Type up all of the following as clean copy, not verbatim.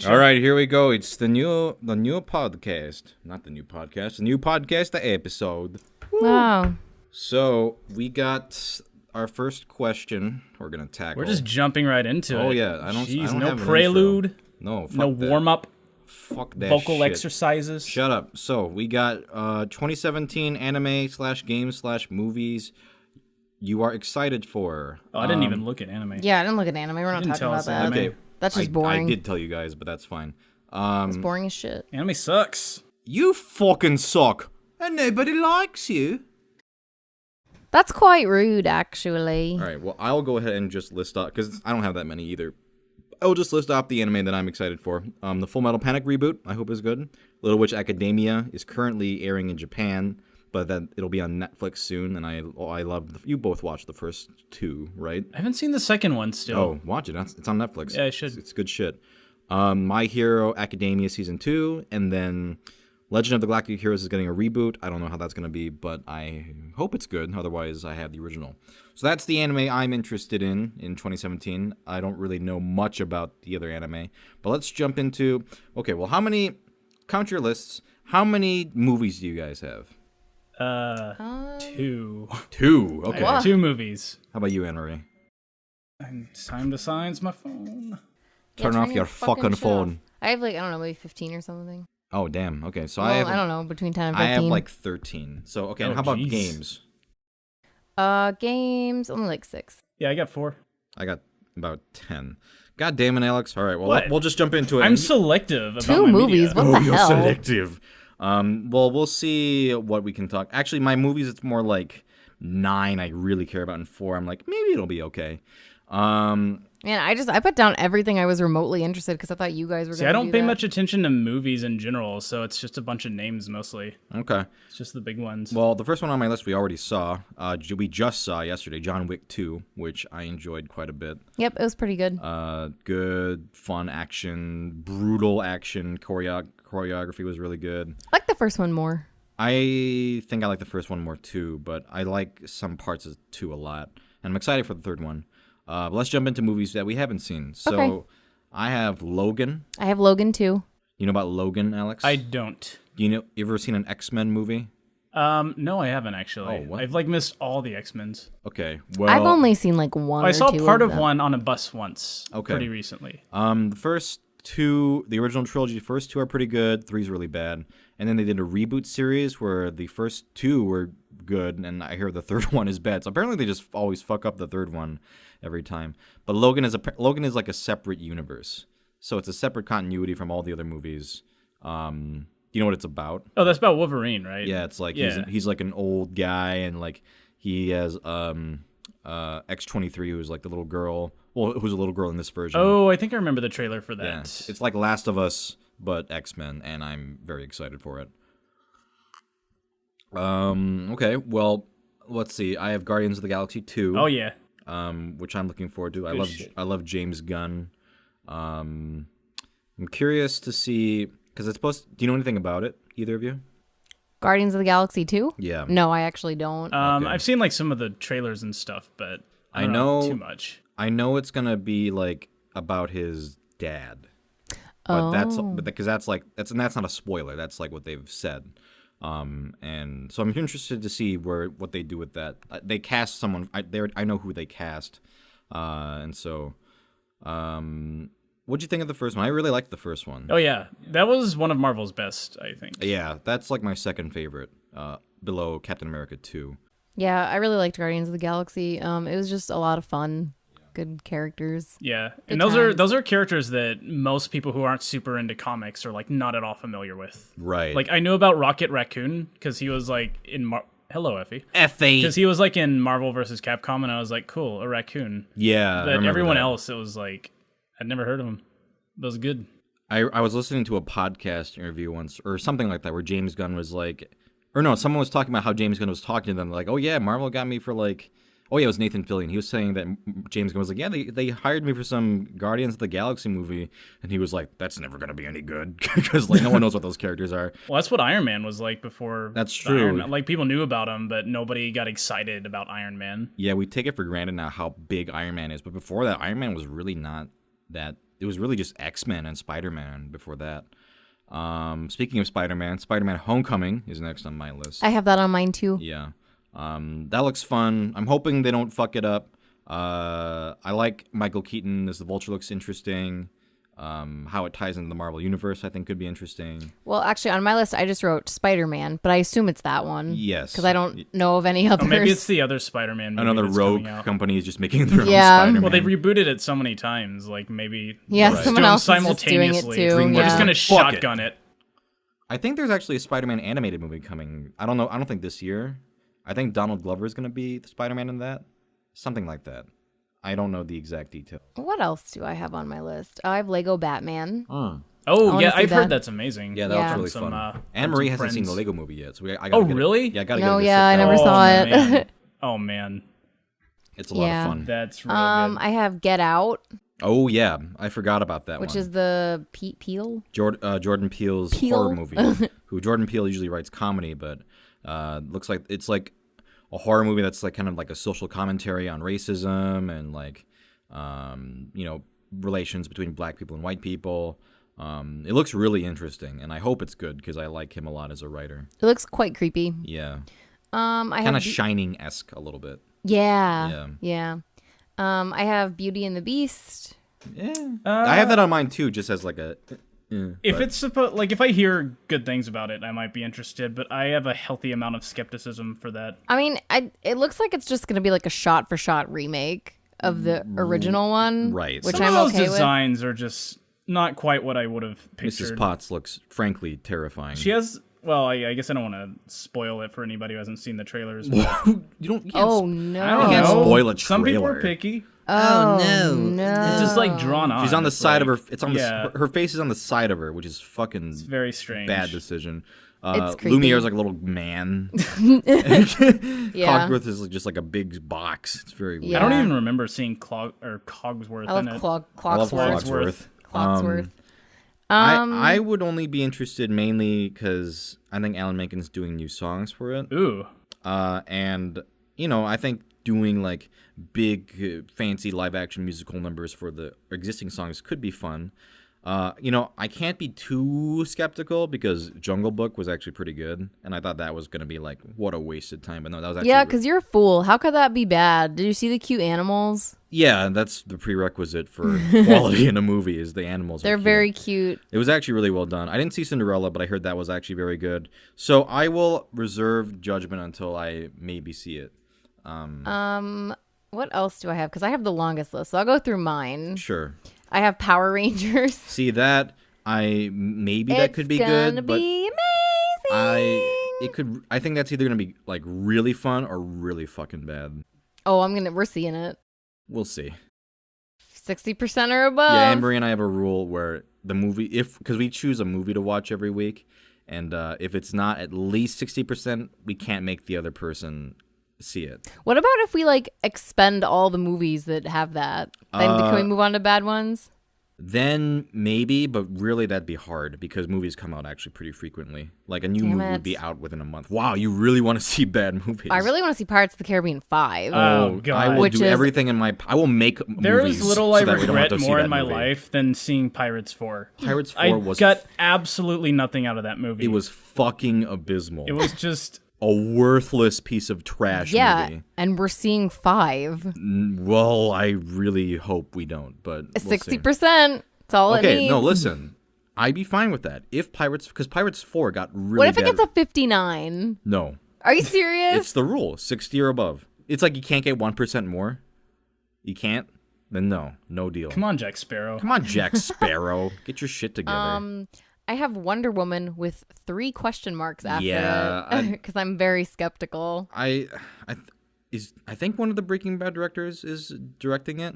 All right, here we go. It's the new podcast. Not the new podcast. The new podcast episode. Wow. So we got our first question. We're gonna tackle. We're just jumping right into it. Oh yeah, I don't Jeez, have no an prelude. intro. No, fuck No that. warm up. Fuck that. Vocal shit. exercises. Shut up. So we got 2017 anime/games/movies you are excited for. Oh, I didn't even look at anime. Yeah, I didn't look at anime. We're not Didn't talking tell about us that. anime. Okay. That's just boring. I did tell you guys, but that's fine. It's boring as shit. Anime sucks. You fucking suck, and nobody likes you. That's quite rude, actually. All right, well, I'll go ahead and just list off, because I don't have that many either. I'll just list off the anime that I'm excited for. The Full Metal Panic reboot, I hope is good. Little Witch Academia is currently airing in Japan, but then it'll be on Netflix soon, and I love, you both watched the first two, right? I haven't seen the second one still. Oh, watch it, it's on Netflix. Yeah, I should. It's good shit. My Hero Academia Season 2, and then Legend of the Galactic Heroes is getting a reboot. I don't know how that's going to be, but I hope it's good. Otherwise, I have the original. So that's the anime I'm interested in 2017. I don't really know much about the other anime. But let's jump into... Okay, well, count your lists. How many movies do you guys have? 2. 2. Okay. What? 2 movies. How about you, Anne-Marie? And it's time to silence my phone. Turn off your fucking shit phone. off. I have I don't know, maybe 15 or something. Oh, damn. Okay, so Well, I have... I don't know, between 10 and 15. I have 13. So, okay, and Oh, how about jeez. games? Games, only 6. Yeah, I got 4. I got about 10. God damn it, Alex. All right, well, What? we'll just jump into it. I'm selective about 2 my movies, media. what the you're hell? selective. Well, we'll see what we can talk. Actually, my movies, it's more like 9 I really care about, and 4 I'm like, maybe it'll be okay. Man, I put down everything I was remotely interested because I thought you guys were going to See, I don't pay much attention to movies in general, so it's just a bunch of names mostly. Okay. It's just the big ones. Well, the first one on my list we already saw. We just saw yesterday, John Wick 2, which I enjoyed quite a bit. Yep, it was pretty good. Good, fun action, brutal action. Choreography was really good. I like the first one more. I think I like the first one more too, but I like some parts of 2 a lot. And I'm excited for the third one. Let's jump into movies that we haven't seen. So Okay. I have Logan. I have Logan too. You know about Logan, Alex? I don't. You ever seen an X-Men movie? No, I haven't actually. Oh, what? I've missed all the X-Men's. Okay. Well, I've only seen one I or saw 2 part of them. one on a bus once. Okay. Pretty recently. the first 2, the original trilogy, first 2 are pretty good. 3's really bad. And then they did a reboot series where the first 2 were good, and I hear the third one is bad. So apparently they just always fuck up the third one every time. But Logan is like a separate universe, so it's a separate continuity from all the other movies. You know what it's about? Oh, that's about Wolverine, right? Yeah, it's like Yeah. he's like an old guy, and like he has X-23, who's like the little girl. Well, who's a little girl in this version. Oh, I think I remember the trailer for that. Yeah, it's like Last of Us, but X-Men, and I'm very excited for it. Okay, well, let's see. I have Guardians of the Galaxy 2. Oh yeah. Which I'm looking forward to. Good shit. I love James Gunn. I'm curious to see, because it's supposed. Do you know anything about it? Either of you? Guardians of the Galaxy 2? Yeah. No, I actually don't. Okay. I've seen like some of the trailers and stuff, but I I don't know- too much. I know it's gonna be like about his dad. But that's not a spoiler. That's like what they've said. And so I'm interested to see what they do with that. They cast someone. I know who they cast. And so, what'd you think of the first one? I really liked the first one. Oh yeah, that was one of Marvel's best, I think. Yeah, that's like my second favorite, below Captain America 2. Yeah, I really liked Guardians of the Galaxy. It was just a lot of fun. Good characters. Yeah, Good and those times. are characters that most people who aren't super into comics are like not at all familiar with. Right. Like I knew about Rocket Raccoon because he was like in Hello Effie. F8. Because he was like in Marvel vs. Capcom, and I was like, cool, a raccoon. Yeah. I But remember everyone that. else, it was like, I'd never heard of him. That was good. I was listening to a podcast interview once, or something like that, where James Gunn was like, or no, someone was talking about how James Gunn was talking to them, like, oh yeah, Marvel got me for like, oh yeah, it was Nathan Fillion. He was saying that James Gunn was like, yeah, they hired me for some Guardians of the Galaxy movie, and he was like, that's never gonna be any good because like no one knows what those characters are. Well, that's what Iron Man was like before. That's the true. Iron Man. Like people knew about him, but nobody got excited about Iron Man. Yeah, we take it for granted now how big Iron Man is, but before that, Iron Man was really not that it was really just X-Men and Spider-Man before that. Speaking of Spider-Man, Spider-Man Homecoming is next on my list. I have that on mine too. Yeah. That looks fun. I'm hoping they don't fuck it up. I like Michael Keaton as the Vulture, looks interesting. How it ties into the Marvel Universe, I think, could be interesting. Well, actually, on my list, I just wrote Spider-Man, but I assume it's that one. Yes. Because I don't know of any others. Or maybe it's the other Spider-Man movie Another that's rogue coming out. company is just making their own Yeah. Spider-Man. Well, they've rebooted it so many times. Like maybe Yeah, they're someone doing else is just doing it simultaneously. too. DreamWorks They're just Yeah. gonna Fuck it. shotgun it. I think there's actually a Spider-Man animated movie coming. I don't know. I don't think this year. I think Donald Glover is going to be the Spider-Man in that. Something like that. I don't know the exact detail. What else do I have on my list? I have Lego Batman. Oh wanna yeah, see I've that. heard that's amazing. Yeah, that Yeah. looks really Some, fun. from Anne Marie some hasn't seen the friends. Lego movie yet, so I gotta Oh, get it. really? Yeah, I gotta No, get it. yeah, I never saw it. Man. Oh man, It's a lot Yeah. of fun. that's real good. I have Get Out, Oh yeah, I forgot about that which one. is the Pete Peel. Jordan Peele's Peele? horror movie. Who Jordan Peele usually writes comedy, but looks like it's like a horror movie that's like kind of like a social commentary on racism and like relations between black people and white people. It looks really interesting, and I hope it's good because I like him a lot as a writer. It looks quite creepy. Yeah, I kind have of Shining-esque a little bit. yeah. Yeah. I have Beauty and the Beast. Yeah, I have that on mine too, just as like a. If it's supposed, like, if I hear good things about it, I might be interested. But I have a healthy amount of skepticism for that. I mean, it looks like it's just gonna be like a shot-for-shot remake of the original one, Right. Which Some I'm of those okay with. designs are just not quite what I would have pictured. Mrs. Potts looks frankly terrifying. She has. Well, I guess I don't want to spoil it for anybody who hasn't seen the trailers. But you can't Oh I no! don't can't know. spoil a Some people are trailer. picky. Oh no. It's just like drawn on. She's on the It's side of like- her. It's on yeah, her face is on the side of her, which is fucking very strange. bad decision. It's creepy. Lumiere's like a little man. Yeah. Cogsworth is just like a big box. It's very weird. Yeah. I don't even remember seeing Cogsworth I in love it. I love Clocksworth. Cogsworth. Clocksworth. I would only be interested mainly because I think Alan Menken's doing new songs for it. Ooh, And, I think doing like big, fancy live action musical numbers for the existing songs could be fun. I can't be too skeptical because Jungle Book was actually pretty good. And I thought that was going to be like, what a wasted time. But no, that was actually. Yeah, because you're a fool. How could that be bad? Did you see the cute animals? Yeah, that's the prerequisite for quality in a movie is the animals. They're are cute. very cute. It was actually really well done. I didn't see Cinderella, but I heard that was actually very good. So I will reserve judgment until I maybe see it. What else do I have? Because I have the longest list, so I'll go through mine. Sure. I have Power Rangers. See that? That could be It's good, gonna but be amazing. I think that's either gonna be like really fun or really fucking bad. Oh, we're seeing it. We'll see. 60% or above. Yeah, Anne Marie and I have a rule where the movie, because we choose a movie to watch every week, and if it's not at least 60%, we can't make the other person see it. What about if we like expend all the movies that have that? Then can we move on to bad ones? Then maybe, but really that'd be hard because movies come out actually pretty frequently. Like a new Damn movie it. would be out within a month. Wow, you really want to see bad movies? I really want to see Pirates of the Caribbean 5. Oh, God. I will Which do is- everything in my. I will make there movies. is little so I that we don't have regret to see more that in my movie. life than seeing Pirates 4. Pirates 4 I was got absolutely nothing out of that movie. it was fucking abysmal. It was just a worthless piece of trash yeah, movie. and we're seeing 5. Well, I really hope we don't, but we'll see. 60%. That's all it Okay, needs. no, listen. I'd be fine with that if because Pirates 4 got really What if it bad. gets a 59? No, Are you serious? it's the rule: 60 or above. It's like you can't get 1% more. You can't. Then no deal. come on, Jack Sparrow. Come on, Jack Sparrow, get your shit together. I have Wonder Woman with 3 question marks after Yeah, it because I'm very skeptical. I think one of the Breaking Bad directors is directing it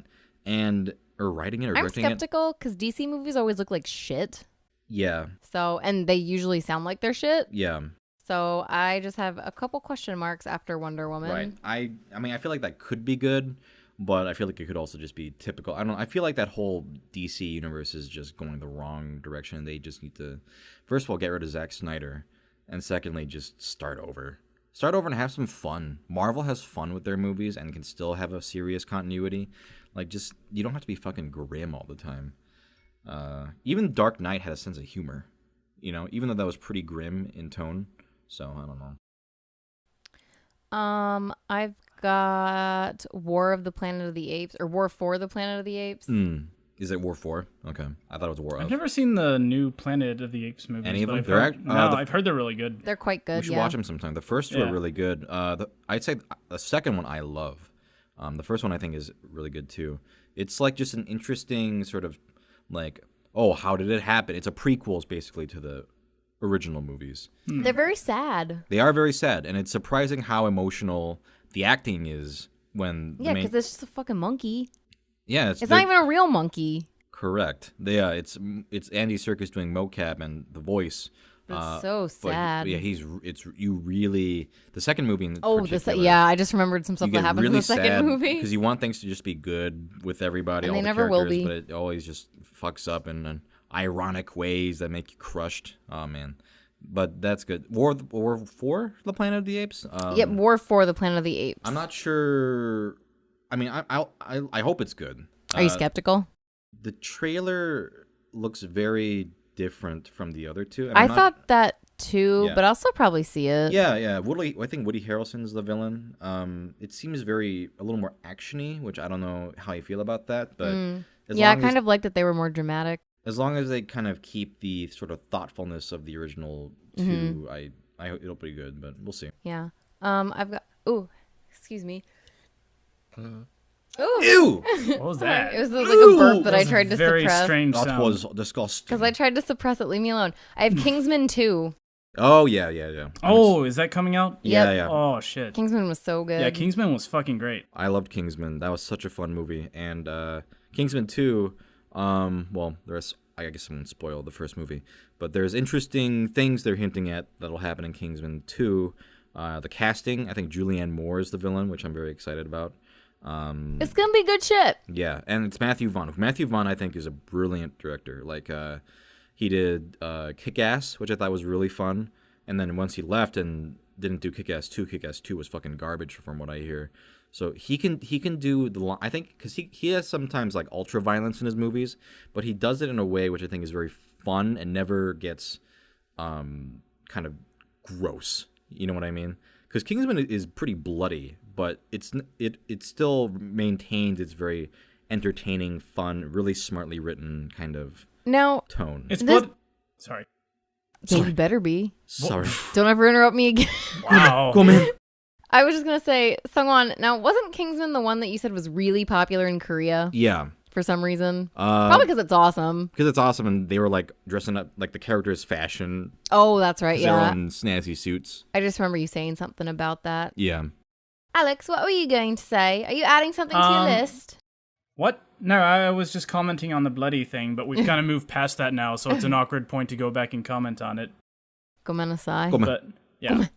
or writing it or I'm directing it. skeptical because DC movies always look like shit. Yeah, And they usually sound like they're shit. yeah, So I just have a couple question marks after Wonder Woman. right. I mean, I feel like that could be good, but I feel like it could also just be typical. I feel like that whole DC universe is just going the wrong direction. They just need to, first of all, get rid of Zack Snyder, and secondly, just start over. Start over and have some fun. Marvel has fun with their movies and can still have a serious continuity. Like, just, you don't have to be fucking grim all the time. Even Dark Knight had a sense of humor, even though that was pretty grim in tone. So I don't know. I've got War of the Planet of the Apes, or War for the Planet of the Apes. Is it War 4? Okay, I thought it was War I've of. never seen the new Planet of the Apes movies. Any of but them? I've heard they're really good. They're quite good. We should watch them sometime. The first two Yeah. are really good. I'd say the second one I love. The first one I think is really good too. It's like just an interesting sort of like, oh, how did it happen? It's a prequels basically to the original movies. They're very sad. They are very sad, and it's surprising how emotional the acting is when Yeah, because it's just a fucking monkey. yeah, It's not even a real monkey. correct. It's Andy Serkis doing mocap and the voice. That's so But sad. yeah, you really the second movie in particular, yeah, I just remembered some stuff you that get happens really in the second movie. because you want things to just be good with everybody, And all they the never will characters, be. but it always just fucks up in ironic ways that make you crushed. Oh man, but that's good. War for the Planet of the Apes. Yep, War for the Planet of the Apes. I'm not sure. I mean, I hope it's good. Are you skeptical? The trailer looks very different from the other two. I thought that too, Yeah. but I'll still probably see it. Yeah. I think Woody Harrelson's the villain. It seems a little more actiony, which I don't know how you feel about that, but Yeah, I kind of like that they were more dramatic. as long as they kind of keep the sort of thoughtfulness of the original two, I hope it'll be good, but we'll see. Yeah. I've got. Ooh, excuse me. Ooh. Ew! What was that? It was like a burp that I That was a tried to very suppress. strange That sound. was disgusting. Because I tried to suppress it. Leave me alone. I have Kingsman 2. Oh yeah. Oh, is that coming out? Yeah, Yep. yeah. Oh shit. Kingsman was so good. Yeah, Kingsman was fucking great. I loved Kingsman. That was such a fun movie. And Kingsman 2, well, there's I guess I won't spoil the first movie, but there's interesting things they're hinting at that'll happen in Kingsman 2. The casting, I think Julianne Moore is the villain, which I'm very excited about. It's gonna be good shit. Yeah, and it's Matthew Vaughn. Matthew Vaughn, I think, is a brilliant director. Like, he did Kick-Ass, which I thought was really fun. And then once he left and didn't do Kick-Ass 2, Kick-Ass 2 was fucking garbage from what I hear. So he can do I think, because he has sometimes like ultra violence in his movies, but he does it in a way which I think is very fun and never gets kind of gross. You know what I mean? Because Kingsman is pretty bloody, but it still maintains its very entertaining, fun, really smartly written kind of Now, tone. It's This- blood. Sorry. yeah, you better be. Sorry. Don't ever interrupt me again. Wow. Go, man. I was just gonna say, Sungwon. Now, wasn't Kingsman the one that you said was really popular in Korea Yeah. for some reason? Probably because it's awesome. Because it's awesome, and they were like dressing up like the characters' fashion, Oh, that's right. their Yeah. own snazzy suits. I just remember you saying something about that. Yeah. Alex, what were you going to say? Are you adding something to your list? What? No, I was just commenting on the bloody thing, but we've kind of moved past that now, so it's an awkward point to go back and comment on it. Gomenasai. Go, man. But yeah,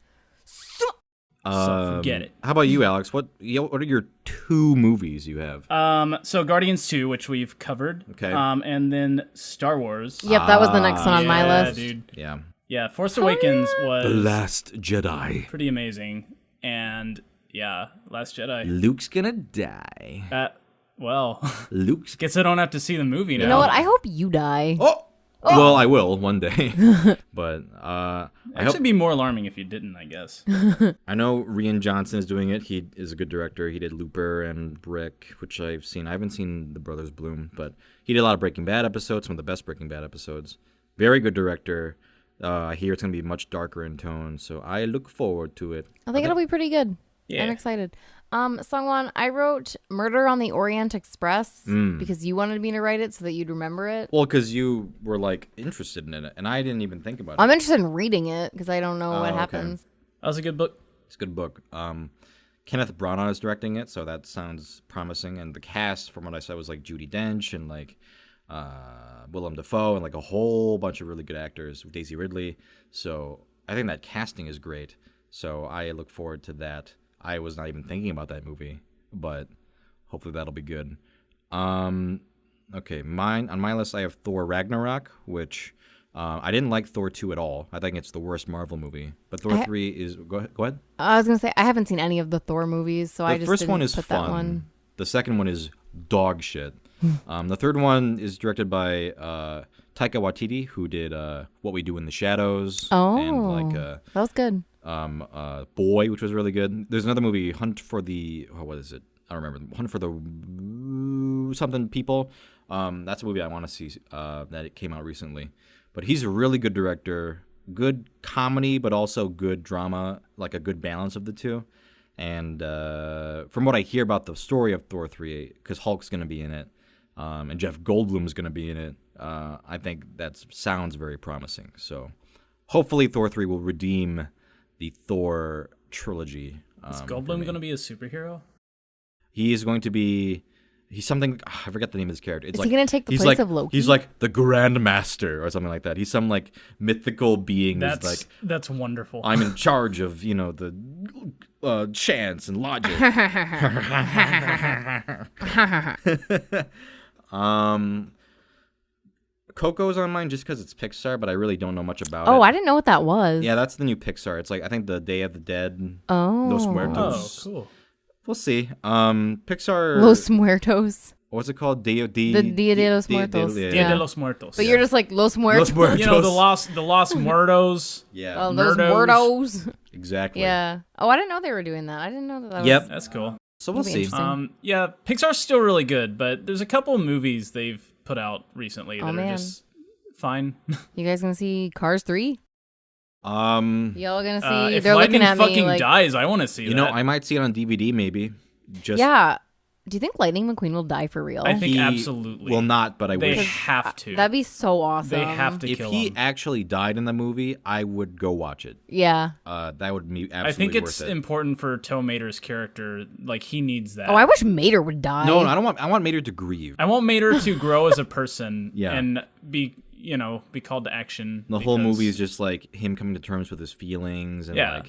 so forget it. How about you, Alex? What are your 2 movies you have? So Guardians 2, which we've covered. Okay. And then Star Wars. Yep, that was the next one on my Yeah, list. dude. Yeah. Yeah, Force Awakens was Last Jedi. pretty amazing, and yeah, Last Jedi. Luke's gonna die. Well, Luke's. guess I don't have to see the movie now. You know what? I hope you die. Oh. Well, I will one day, but I Actually, hope. be more alarming if you didn't, I guess. I know Rian Johnson is doing it. He is a good director. He did Looper and Brick, which I've seen. I haven't seen The Brothers Bloom, but he did a lot of Breaking Bad episodes, some of the best Breaking Bad episodes. Very good director. I hear it's going to be much darker in tone, so I look forward to it. I think it'll be pretty good. Yeah. I'm excited. Sungwon, I wrote Murder on the Orient Express because you wanted me to write it so that you'd remember it. Well, because you were like interested in it, and I didn't even think about it. I'm interested in reading it because I don't know what okay. happens. That was a good book. It's a good book. Kenneth Branagh is directing it, so that sounds promising. And the cast, from what I said, was like Judi Dench and like Willem Dafoe and like a whole bunch of really good actors. Daisy Ridley. So I think that casting is great. So I look forward to that. I was not even thinking about that movie, but hopefully that'll be good. Okay, on my list I have Thor Ragnarok, which I didn't like Thor 2 at all. I think it's the worst Marvel movie. But Thor 3 is go ahead. I was gonna say I haven't seen any of the Thor movies, so I The just first didn't one is put fun. that one. The second one is dog shit. The third one is directed by Taika Waititi, who did What We Do in the Shadows. Oh, and like that was good. Boy, which was really good. There's another movie, Hunt for the what is it? I don't remember. Hunt for the something people. That's a movie I want to see that it came out recently. But he's a really good director. Good comedy, but also good drama, like a good balance of the two. And from what I hear about the story of Thor 3, because Hulk's going to be in it, and Jeff Goldblum's going to be in it, I think that sounds very promising. So hopefully Thor 3 will redeem the Thor trilogy. Is Goldblum going to be a superhero? He is going to be... He's something... I forget the name of his character. It's Is he going to take the place of Loki? He's like the Grand Master or something like that. He's some like mythical being. That's wonderful. I'm in charge of, the chance and logic. Coco's on mine just because it's Pixar, but I really don't know much about it. Oh, I didn't know what that was. Yeah, that's the new Pixar. It's like, I think the Day of the Dead. Oh. Los Muertos. Oh, cool. We'll see. Pixar. Los Muertos. What's it called? The Dia de los Muertos. Dia de los Muertos. But you're just like Los Muertos. Los Muertos. You know, the Lost Muertos. Yeah. Oh, those Muertos. Exactly. Yeah. Oh, I didn't know they were doing that. I didn't know that. Yep. Was... That's cool. So we'll That'll be see. interesting. Yeah, Pixar's still really good, but there's a couple movies they've put out recently that are just fine. You guys gonna see Cars 3? Y'all gonna see? If They're Lightning looking at me fucking like, dies, I want to see that. I might see it on DVD maybe. Just yeah. Do you think Lightning McQueen will die for real? I think he absolutely. will not, but I They wish. have to. That'd be so awesome. They have to If kill he him. actually died in the movie, I would go watch it. Yeah. That would be absolutely I think it's worth it. important for Tow Mater's character. Like, he needs that. Oh, I wish Mater would die. No, I don't want. I want Mater to grieve. I want Mater to grow as a person Yeah. and be called to action. The whole because- movie is just like him coming to terms with his feelings and Yeah.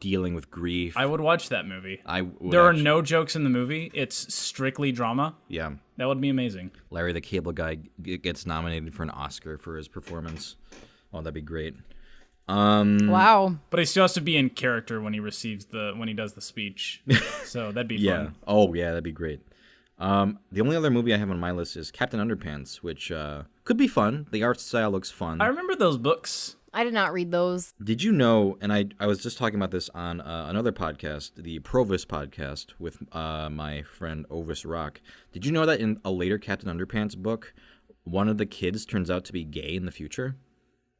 dealing with grief. I would watch that movie. would There are actually- no jokes in the movie. It's strictly drama. Yeah. That would be amazing. Larry the Cable Guy gets nominated for an Oscar for his performance. Oh, that'd be great. Wow. But he still has to be in character when he does the speech. So that'd be Yeah. fun. Oh, yeah, that'd be great. The only other movie I have on my list is Captain Underpants, which could be fun. The art style looks fun. I remember those books. I did not read those. Did you know, and I was just talking about this on another podcast, the Provis podcast with my friend Ovis Rock. Did you know that in a later Captain Underpants book, one of the kids turns out to be gay in the future?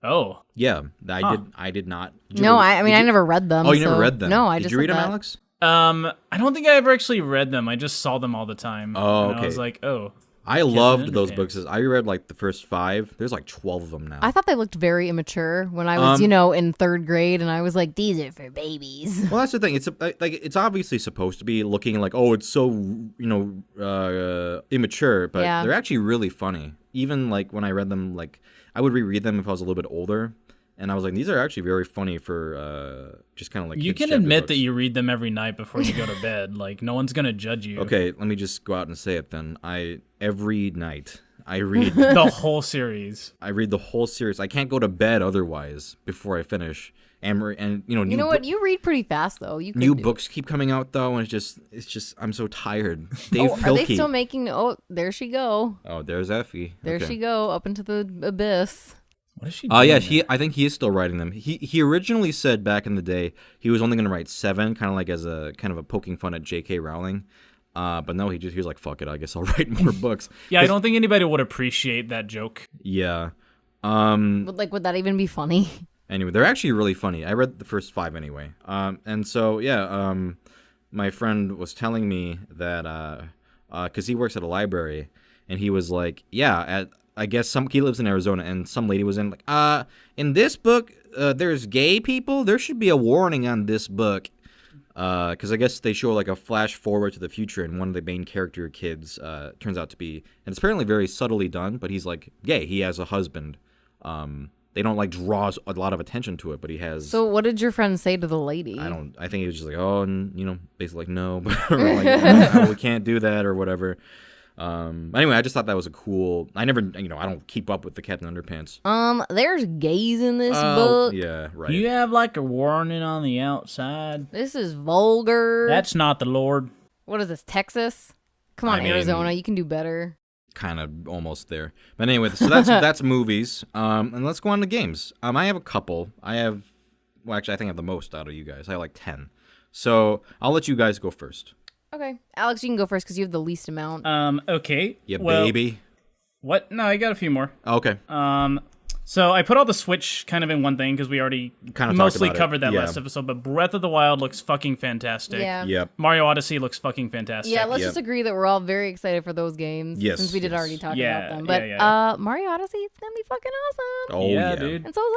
Oh. Yeah, I did not. Did you No, ever- I never read them. Oh, you never so- read them? No, I did just you read said them, that. Alex? I don't think I ever actually read them. I just saw them all the time. Oh, And I okay. was like, oh. I loved those Underpants. books. I reread like the first 5. There's like 12 of them now. I thought they looked very immature when I was, in 3rd grade, and I was like, these are for babies. Well, that's the thing. It's it's obviously supposed to be looking like, oh, it's so immature, but Yeah. they're actually really funny. Even like when I read them, like I would reread them if I was a little bit older, and I was like, these are actually very funny for just kind of like. You kids' can chapter admit books. that you read them every night before you go to bed. Like, no one's going to judge you. Okay, let me just go out and say it then. Every night I read The whole series. I read the whole series. I can't go to bed otherwise before I finish. And You know what? You read pretty fast, though. You could New do- books keep coming out though, and it's just I'm so tired. Oh, Dave are they Pilkey. still making? Oh, there she go. Oh, there's Effie. There Okay. she go, up into the abyss. What is she Oh doing? yeah, I think he is still writing them. He originally said back in the day he was only going to write 7, kind of like as a kind of a poking fun at J.K. Rowling. But no, he was like, fuck it, I guess I'll write more books. Yeah, I don't think anybody would appreciate that joke. Yeah. Would that even be funny? Anyway, they're actually really funny. I read the first 5 anyway. And so yeah, my friend was telling me that because he works at a library, and he was like, yeah, I guess he lives in Arizona, and some lady was in in this book, there's gay people. There should be a warning on this book, because I guess they show like a flash forward to the future, and one of the main character kids turns out to be, and it's apparently very subtly done, but he's like gay. He has a husband. They don't like draw a lot of attention to it, but he has. So, what did your friend say to the lady? I think he was just like, oh, and basically like no, or like no, we can't do that or whatever. Anyway, I just thought that was a cool. I never, I don't keep up with the Captain Underpants. There's gays in this book. Yeah, right. You have like a warning on the outside. This is vulgar. That's not the Lord. What is this, Texas? Come on, I mean, Arizona, you can do better. Kind of almost there. But anyway, so that's movies. And let's go on to games. I have a couple. Well, actually, I think I have the most out of you guys. I have like 10. So I'll let you guys go first. Okay. Alex, you can go first because you have the least amount. Okay. Yeah, well, baby. What? No, I got a few more. Okay. So I put all the Switch kind of in one thing because we already Kind of mostly talked about it. covered that Yeah. last episode. But Breath of the Wild looks fucking fantastic. Yeah. Yep. Mario Odyssey looks fucking fantastic. Yeah, let's Yep. just agree that we're all very excited for those games. Yes, Since we did yes. already talk Yeah, about them. But yeah. Mario Odyssey, it's going to be fucking awesome. Oh, yeah, yeah. dude. And so Zelda,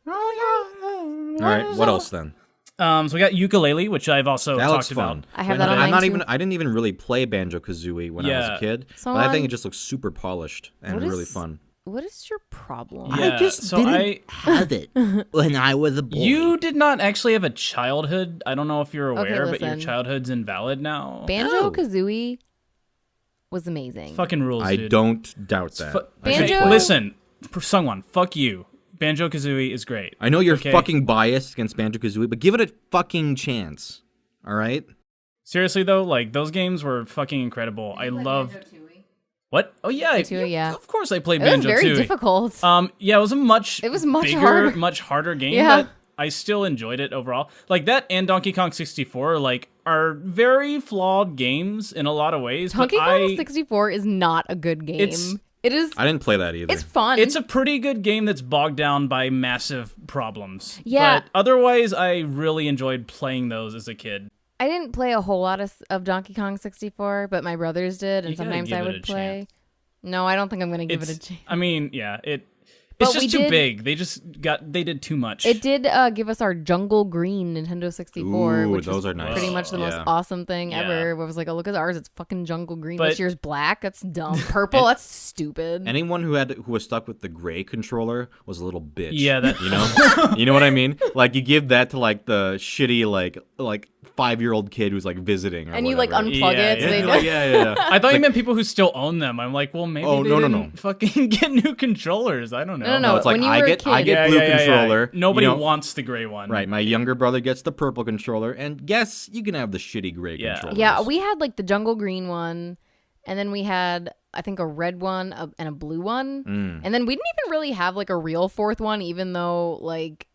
oh All right, what else then? So we got Ukulele, which I've also That looks talked fun. about. I have But that on I'm mine not too. I didn't even really play Banjo-Kazooie when I was Yeah. a kid. So but I think on- it just looks super polished and What really is- fun. What is your problem? Yeah, I just so didn't have it when I was a boy. You did not actually have a childhood. I don't know if you're aware, but your listen. childhood's invalid now. Banjo Kazooie was amazing. Fucking rules, I dude. don't doubt that. Banjo- Listen, Sungwon, fuck you. Banjo Kazooie is great. I know you're Okay. fucking biased against Banjo-Kazooie, but give it a fucking chance. All right? Seriously though, like those games were fucking incredible. I love. What? Oh yeah, Banjo-Tooie, yeah. Of course, I played It was Banjo very Tooie. difficult. Yeah, it was a much. It was much bigger, harder. much harder game. Yeah. But I still enjoyed it overall. Like that and Donkey Kong 64, like are very flawed games in a lot of ways. Donkey but Kong 64 is not a good game. It is. I didn't play that either. It's fun. It's a pretty good game that's bogged down by massive problems. Yeah. But otherwise, I really enjoyed playing those as a kid. I didn't play a whole lot of Donkey Kong 64, but my brothers did, and You gotta sometimes give I it would a play. chance. No, I don't think I'm gonna give it a chance. I mean, yeah, it's But just we too did- big. They did too much. It did give us our Jungle Green Nintendo 64, Ooh, which those was are nice. pretty much the most Yeah. awesome thing Yeah. ever. Where it was like, oh, look at ours, it's fucking Jungle Green. But- What's yours, black? That's dumb. Purple? That's stupid. Anyone who was stuck with the gray controller was a little bitch. Yeah, that- you know, you know what I mean. Like you give that to like the shitty like 5-year-old kid who's like visiting, or And you like whatever. unplug Yeah, it. So yeah. they You're know. like, yeah. I thought you meant people who still own them. I'm like, well, maybe Oh, they no, no, didn't no. fucking get new controllers. I don't know. No. It's like when you I were a get kid- blue controller. Nobody you know? wants the gray one. Right, my younger brother gets the purple controller, and yes, you can have the shitty gray Yeah. controller. Yeah, we had like the Jungle Green one, and then we had I think a red one and a blue one, and then we didn't even really have like a real fourth one, even though like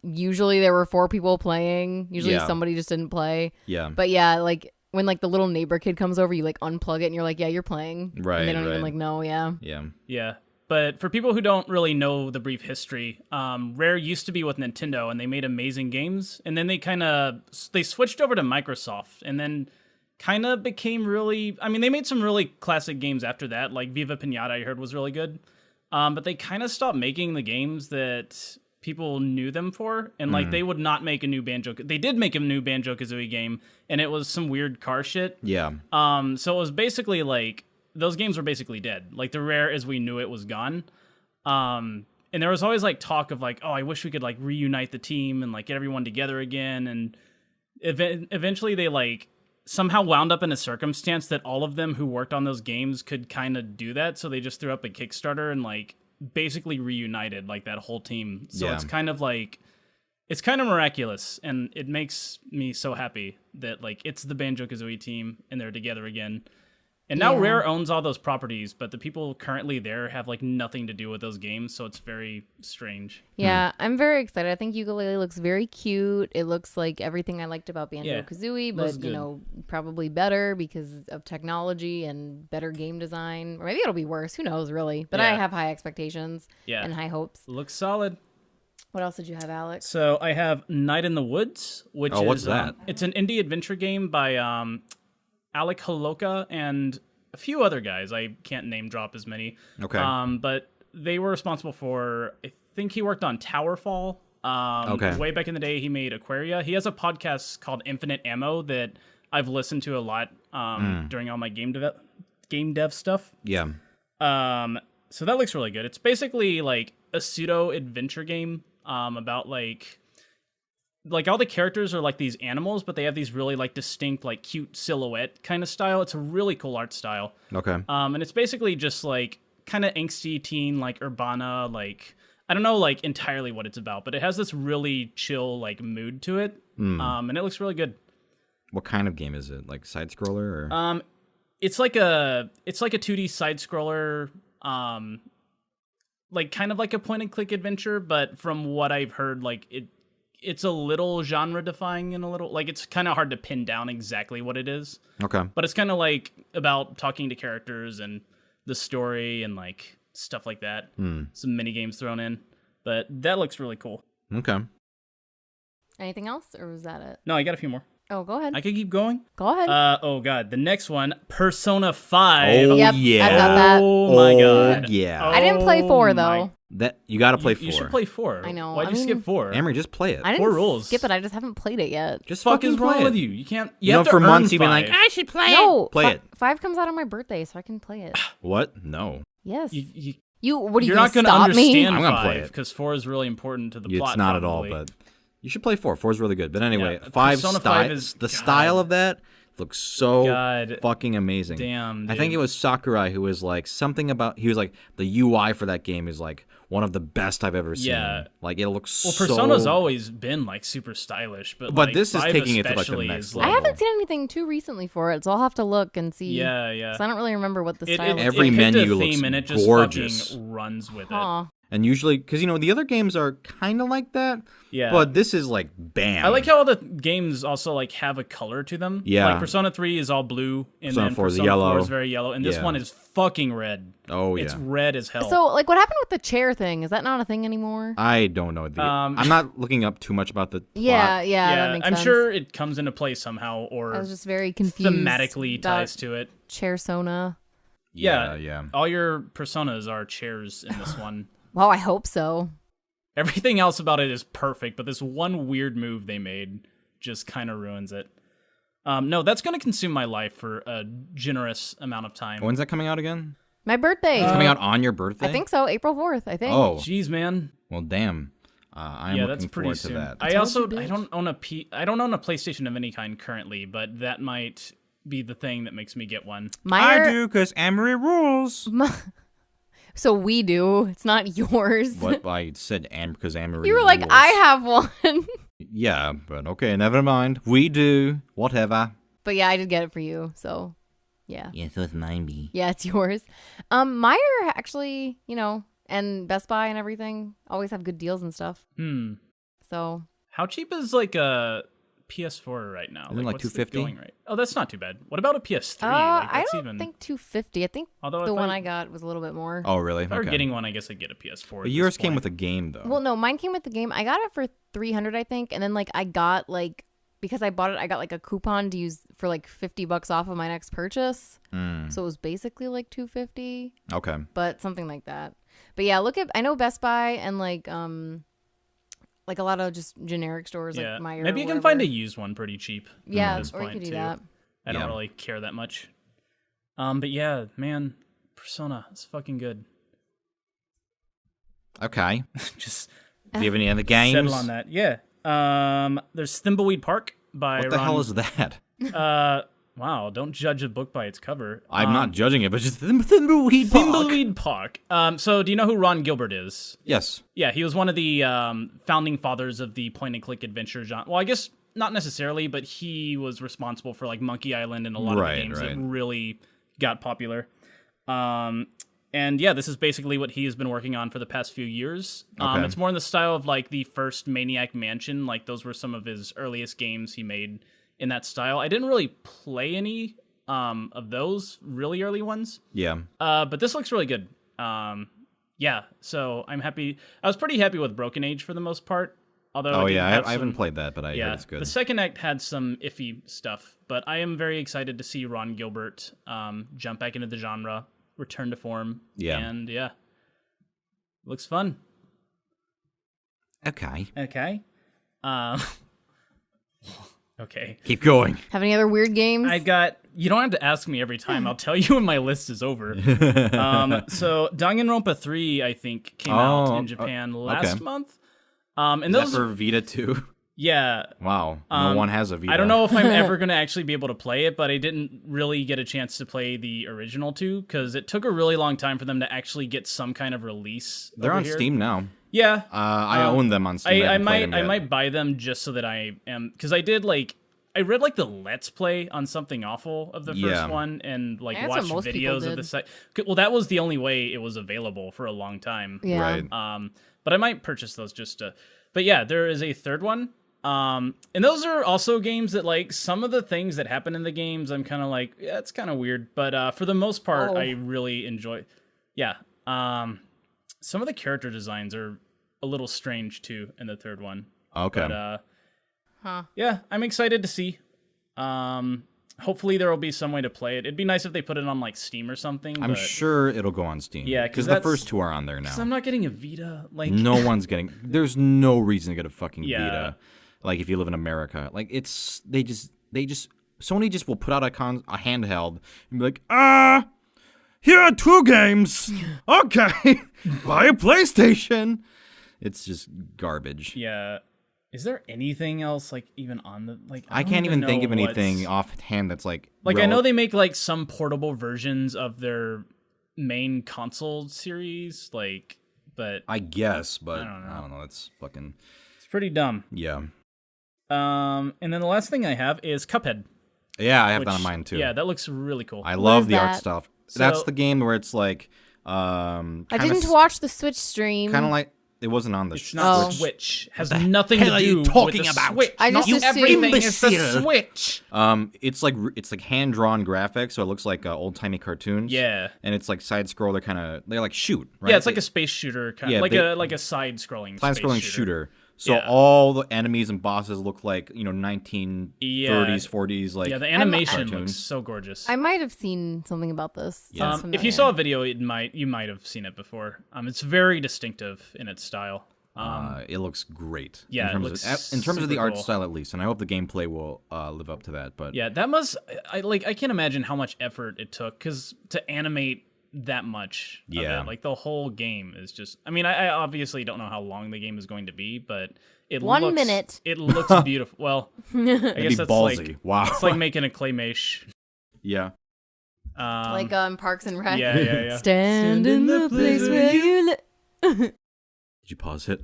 usually there were 4 people playing. Usually Yeah. somebody just didn't play. Yeah. But yeah, like when like the little neighbor kid comes over, you like unplug it and you're like, yeah, you're playing. Right, And they don't right. even like know. Yeah. Yeah. Yeah. But for people who don't really know the brief history, Rare used to be with Nintendo, and they made amazing games. And then they switched over to Microsoft, and then kind of became really. I mean, they made some really classic games after that, like Viva Pinata. I heard was really good. But they kind of stopped making the games that people knew them for, and like they would not make a new Banjo. They did make a new Banjo-Kazooie game, and it was some weird car shit. Yeah. So it was basically like those games were basically dead. Like the Rare as we knew it was gone. And there was always like talk of like, oh, I wish we could like reunite the team and like get everyone together again. And eventually they like somehow wound up in a circumstance that all of them who worked on those games could kind of do that. So they just threw up a Kickstarter and like basically reunited like that whole team. So Yeah. it's kind of like, it's kind of miraculous, and it makes me so happy that like it's the Banjo-Kazooie team and they're together again. And now Yeah. Rare owns all those properties, but the people currently there have like nothing to do with those games, so it's very strange. Yeah, I'm very excited. I think Ukulele looks very cute. It looks like everything I liked about Banjo-Kazooie, looks but good. you know, probably better because of technology and better game design. Or maybe it'll be worse. Who knows, really? But I Yeah. have high expectations Yeah. and high hopes. Looks solid. What else did you have, Alex? So I have Night in the Woods, which Oh, is what's that? it's an indie adventure game by Alec Holoka and a few other guys. I can't name drop as many. Okay. But they were responsible for, I think he worked on Towerfall. Okay. Way back in the day, he made Aquaria. He has a podcast called Infinite Ammo that I've listened to a lot during all my game dev stuff. Yeah. So that looks really good. It's basically like a pseudo adventure game about like all the characters are like these animals, but they have these really like distinct like cute silhouette kind of style. It's a really cool art style. Okay. And it's basically just like kind of angsty teen like Urbana, like I don't know like entirely what it's about, but it has this really chill like mood to it. And it looks really good. What kind of game is it? Like side scroller or? It's like a 2D side scroller, like kind of like a point and click adventure, but from what I've heard, like it's a little genre defying and a little like it's kind of hard to pin down exactly what it is. Okay. But it's kind of like about talking to characters and the story and like stuff like that. Some mini games thrown in, but that looks really cool. Okay. Anything else, or was that it? No, I got a few more. Oh, go ahead. I could keep going. Go ahead. Oh god, the next one, Persona 5. Oh Yep, yeah. I've got that. Oh my god. Yeah. I didn't play 4 my- though. That you got to play 4. You should play 4. I know. Why'd I you mean- skip 4? Amory, just play it. I didn't 4 rules. skip it. I just haven't played it yet. Just fuck fucking is wrong play with it. you? You can't. You You know, have to for earn months you've been 5. like, I should play it. No, Play it. 5 comes out on my birthday, so I can play it. What? No. Yes. You're What are you not gonna going to stop me? understand I'm gonna play 5 it. because 4 is really important to the plot. It's not at all, probably. but you should play 4. 4 is really good. But anyway, Yeah, 5 Persona style. 5 is- The God. style of that looks so God. fucking amazing. Damn, I think dude. it was Sakurai who was like something about. He was like the UI for that game is like one of the best I've ever seen. Yeah. Like it looks. Well, so... Persona's always been like super stylish, but But like, this is 5 taking it to, like, the especially next is, I like, level. haven't seen anything too recently for it, so I'll have to look and see. Yeah, yeah. 'Cause I don't really remember what the It, style is. Every it picked menu a looks theme and it just gorgeous. fucking runs with it. Huh. And usually, because the other games are kind of like that. Yeah. But this is like bam. I like how all the games also like have a color to them. Yeah. Like Persona 3 is all blue, and Persona then 4 is Persona yellow. 4 is very yellow, and this Yeah. one is fucking red. Oh yeah. It's red as hell. So, like, what happened with the chair thing? Is that not a thing anymore? I don't know. I'm not looking up too much about the plot. Yeah, that yeah, makes I'm sense. sure it comes into play somehow, or I was just very confused. thematically about ties to it. chair Sona. Yeah. All your personas are chairs in this one. Well, I hope so. Everything else about it is perfect, but this one weird move they made just kind of ruins it. No, that's going to consume my life for a generous amount of time. When's that coming out again? My birthday. It's coming out on your birthday. I think so. April 4th, I think. Oh, Jeez, man. well, damn. I'm Yeah, looking that's pretty forward soon. to that. I told also you, bitch. I don't own a PlayStation of any kind currently, but that might be the thing that makes me get one. Meyer, because Amory rules. So we do. It's not yours. What I said, because Amory. You were like, rules. I have one. Yeah, but okay, never mind. We do whatever. But yeah, I did get it for you. So yeah. Yeah, so it's mine, B. Yeah, it's yours. Meyer actually, and Best Buy and everything always have good deals and stuff. So How cheap is like a PS4 right now? Isn't it like what's the $250? going rate? Oh, that's not too bad. What about a PS3? I that's don't even... think 250. I think Although the if one I- I got was a little bit more. Oh, really? If I were Okay. getting one, I guess I'd get a PS4. But yours came with a game, though. Well, no, mine came with the game. I got it for 300, I think, and then like I got like because I bought it, I got like a coupon to use for like $50 off of my next purchase. So it was basically like 250, Okay. but something like that. But yeah, I know Best Buy and like a lot of just generic stores Yeah, like Meijer. maybe you can find a used one pretty cheap. yeah, at this or you point, could do too. that. I don't Yeah. really care that much. But yeah, man, Persona is fucking good. Okay. Just Do you have any other games? settle on that. Yeah. There's Thimbleweed Park by What the Ron. hell is that? Wow, don't judge a book by its cover. I'm not judging it, but just Thimbleweed Park. Thimbleweed Park. So do you know who Ron Gilbert is? Yes. Yeah, he was one of the founding fathers of the point-and-click adventure genre. Well, I guess not necessarily, but he was responsible for like Monkey Island and a lot of the games that really got popular. And yeah, this is basically what he has been working on for the past few years. Okay. It's more in the style of like the first Maniac Mansion. Like those were some of his earliest games he made in that style. I didn't really play any of those really early ones. Yeah. But this looks really good. Yeah, so I'm happy. I was pretty happy with Broken Age for the most part. Although Oh I did yeah, have I haven't some- played that, but I Yeah, heard it's good. the second act had some iffy stuff, but I am very excited to see Ron Gilbert jump back into the genre, return to form. Yeah. And yeah, looks fun. Okay. Okay. Okay. Keep going. Have any other weird games? I got. You don't have to ask me every time. I'll tell you when my list is over. So Danganronpa 3, I think, came out in Japan last month. And Is those, that for Vita 2? yeah. Wow. No one has a Vita. I don't know if I'm ever going to actually be able to play it, but I didn't really get a chance to play the original 2 because it took a really long time for them to actually get some kind of release. They're over on here. Steam now. Yeah. I own them on Steam. I haven't played might them I yet. might buy them just so that I am because I did like I read like the Let's Play on Something Awful of the first Yeah. one, and like That's what watched most people videos of did. the site. Well, that was the only way it was available for a long time. Yeah. Right. But I might purchase those just to. But yeah, there is a third one. And those are also games that like some of the things that happen in the games, I'm kind of like, yeah, it's kind of weird. But for the most part, Oh. I really enjoy. Yeah. Some of the character designs are a little strange too in the third one. Okay. But yeah, I'm excited to see. Hopefully there will be some way to play it. It'd be nice if they put it on like Steam or something. I'm but, sure it'll go on Steam. Yeah, 'cause because the that's- first two are on there now. 'cause I'm not getting a Vita. Like No one's getting. There's no reason to get a fucking Yeah. Vita. Like if you live in America, like they just Sony just will put out a handheld and be like, here are 2 games. Okay, buy a PlayStation. It's just garbage. Yeah. Is there anything else like even on the like? I don't can't even think know of anything what's- offhand that's like. Like I know they make like some portable versions of their main console series, like, but I guess, but I don't know. It's fucking it's pretty dumb. yeah. And then the last thing I have is Cuphead. Yeah, I have Which, that on mine too. Yeah, that looks really cool. I love is the art that? stuff. So- That's the game where it's like, I didn't watch the Switch stream. Kind of like it wasn't on the It's not Oh. Switch. Has nothing hell to are do you talking with the about? Switch. I just Not assumed- everything is the Imbecile. Switch. It's like hand drawn graphics, so it looks like old timey cartoons. Yeah. and it's like side scroll. They're like shoot. Right? Yeah, it's like a space shooter kind Yeah, of they- like a side scrolling side scrolling shooter. So Yeah. all the enemies and bosses look like 1930s, 40s. Like Yeah, the animation cartoons. looks so gorgeous. I might have seen something about this. Yeah. Sounds If you familiar. saw a video, you might have seen it before. It's very distinctive in its style. It looks great. Yeah, it in looks terms of the super art cool. style at least, and I hope the gameplay will live up to that. But Yeah, that must I can't imagine how much effort it took to animate that much. of Yeah. it. Like the whole game is just. I mean, I obviously don't know how long the game is going to be, but it 1 looks, minute. It looks beautiful. Well, I it'd guess be that's ballsy. like Wow. it's like making a claymation. yeah. like Parks and Rec. yeah. Stand in the place where you live. Did you pause it?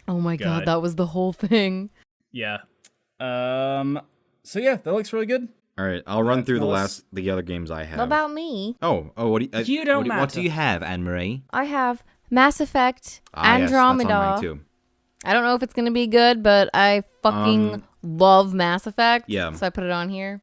Oh my God. god, that was the whole thing. Yeah. So yeah, that looks really good. All right, I'll run through Phyllis. the other games I have. What about me? Oh, what do you? You don't what do matter. you have, Anne Marie? I have Mass Effect Yes, Andromeda. that's on mine too. I don't know if it's gonna be good, but I fucking love Mass Effect. Yeah. So I put it on here.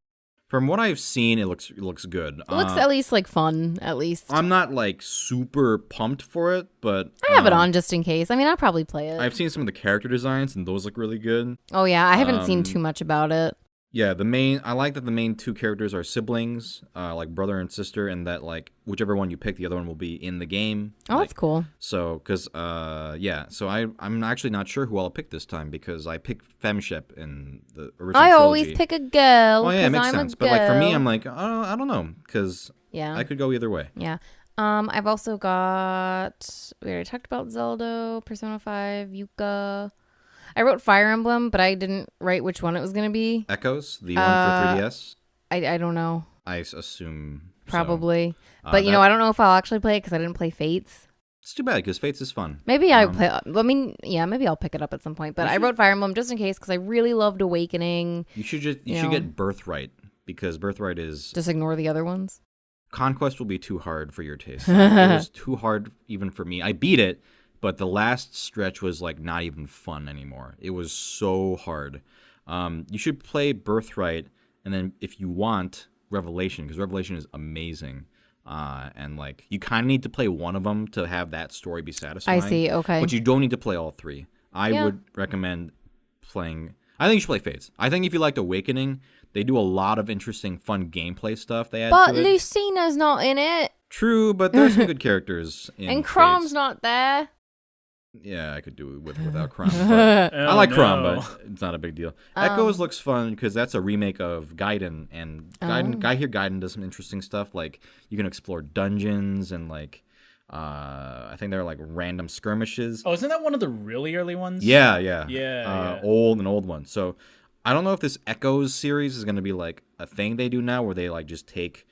From what I've seen, it looks good. It looks at least like fun, at least. I'm not like super pumped for it, but I have it on just in case. I mean, I'll probably play it. I've seen some of the character designs, and those look really good. Oh yeah, I haven't seen too much about it. Yeah, I like that the main 2 characters are siblings, like brother and sister, and that like whichever one you pick, the other one will be in the game. Oh, Like, that's cool. So, because so I'm actually not sure who I'll pick this time because I picked Femshep in the original I trilogy. always pick a girl. Oh yeah, it 'cause makes I'm sense. A But like for me, girl. I'm like, I don't know, because yeah, I could go either way. yeah. I've also got. We already talked about Zelda, Persona 5, Yuka. I wrote Fire Emblem, but I didn't write which one it was gonna be. Echoes, the one for 3DS, I don't know. I assume so. Probably. But I don't know if I'll actually play it because I didn't play Fates. It's too bad because Fates is fun. Maybe I play. I mean, yeah, maybe I'll pick it up at some point. But I wrote Fire Emblem just in case because I really loved Awakening. You should you You should know. get Birthright because Birthright is Just ignore the other ones. Conquest will be too hard for your taste. It was too hard even for me. I beat it, but the last stretch was like not even fun anymore. It was so hard. You should play Birthright, and then if you want Revelation, because Revelation is amazing. And like you kind of need to play one of them to have that story be satisfying. I see. Okay. But you don't need to play all 3. I Yeah. would recommend playing. I think you should play Fates. I think if you liked Awakening, they do a lot of interesting, fun gameplay stuff. They add But to it. Lucina's not in it, True, but there's some good characters. In and Crom's Fates. not there. Yeah, I could do it without Crom. But I like Crom, no. but it's not a big deal. Echoes looks fun because that's a remake of Gaiden, and Gaiden does some interesting stuff. Like you can explore dungeons and like I think they're like random skirmishes. Oh, isn't that one of the really early ones? Yeah. Yeah. Old ones. So I don't know if this Echoes series is going to be like a thing they do now where they like just take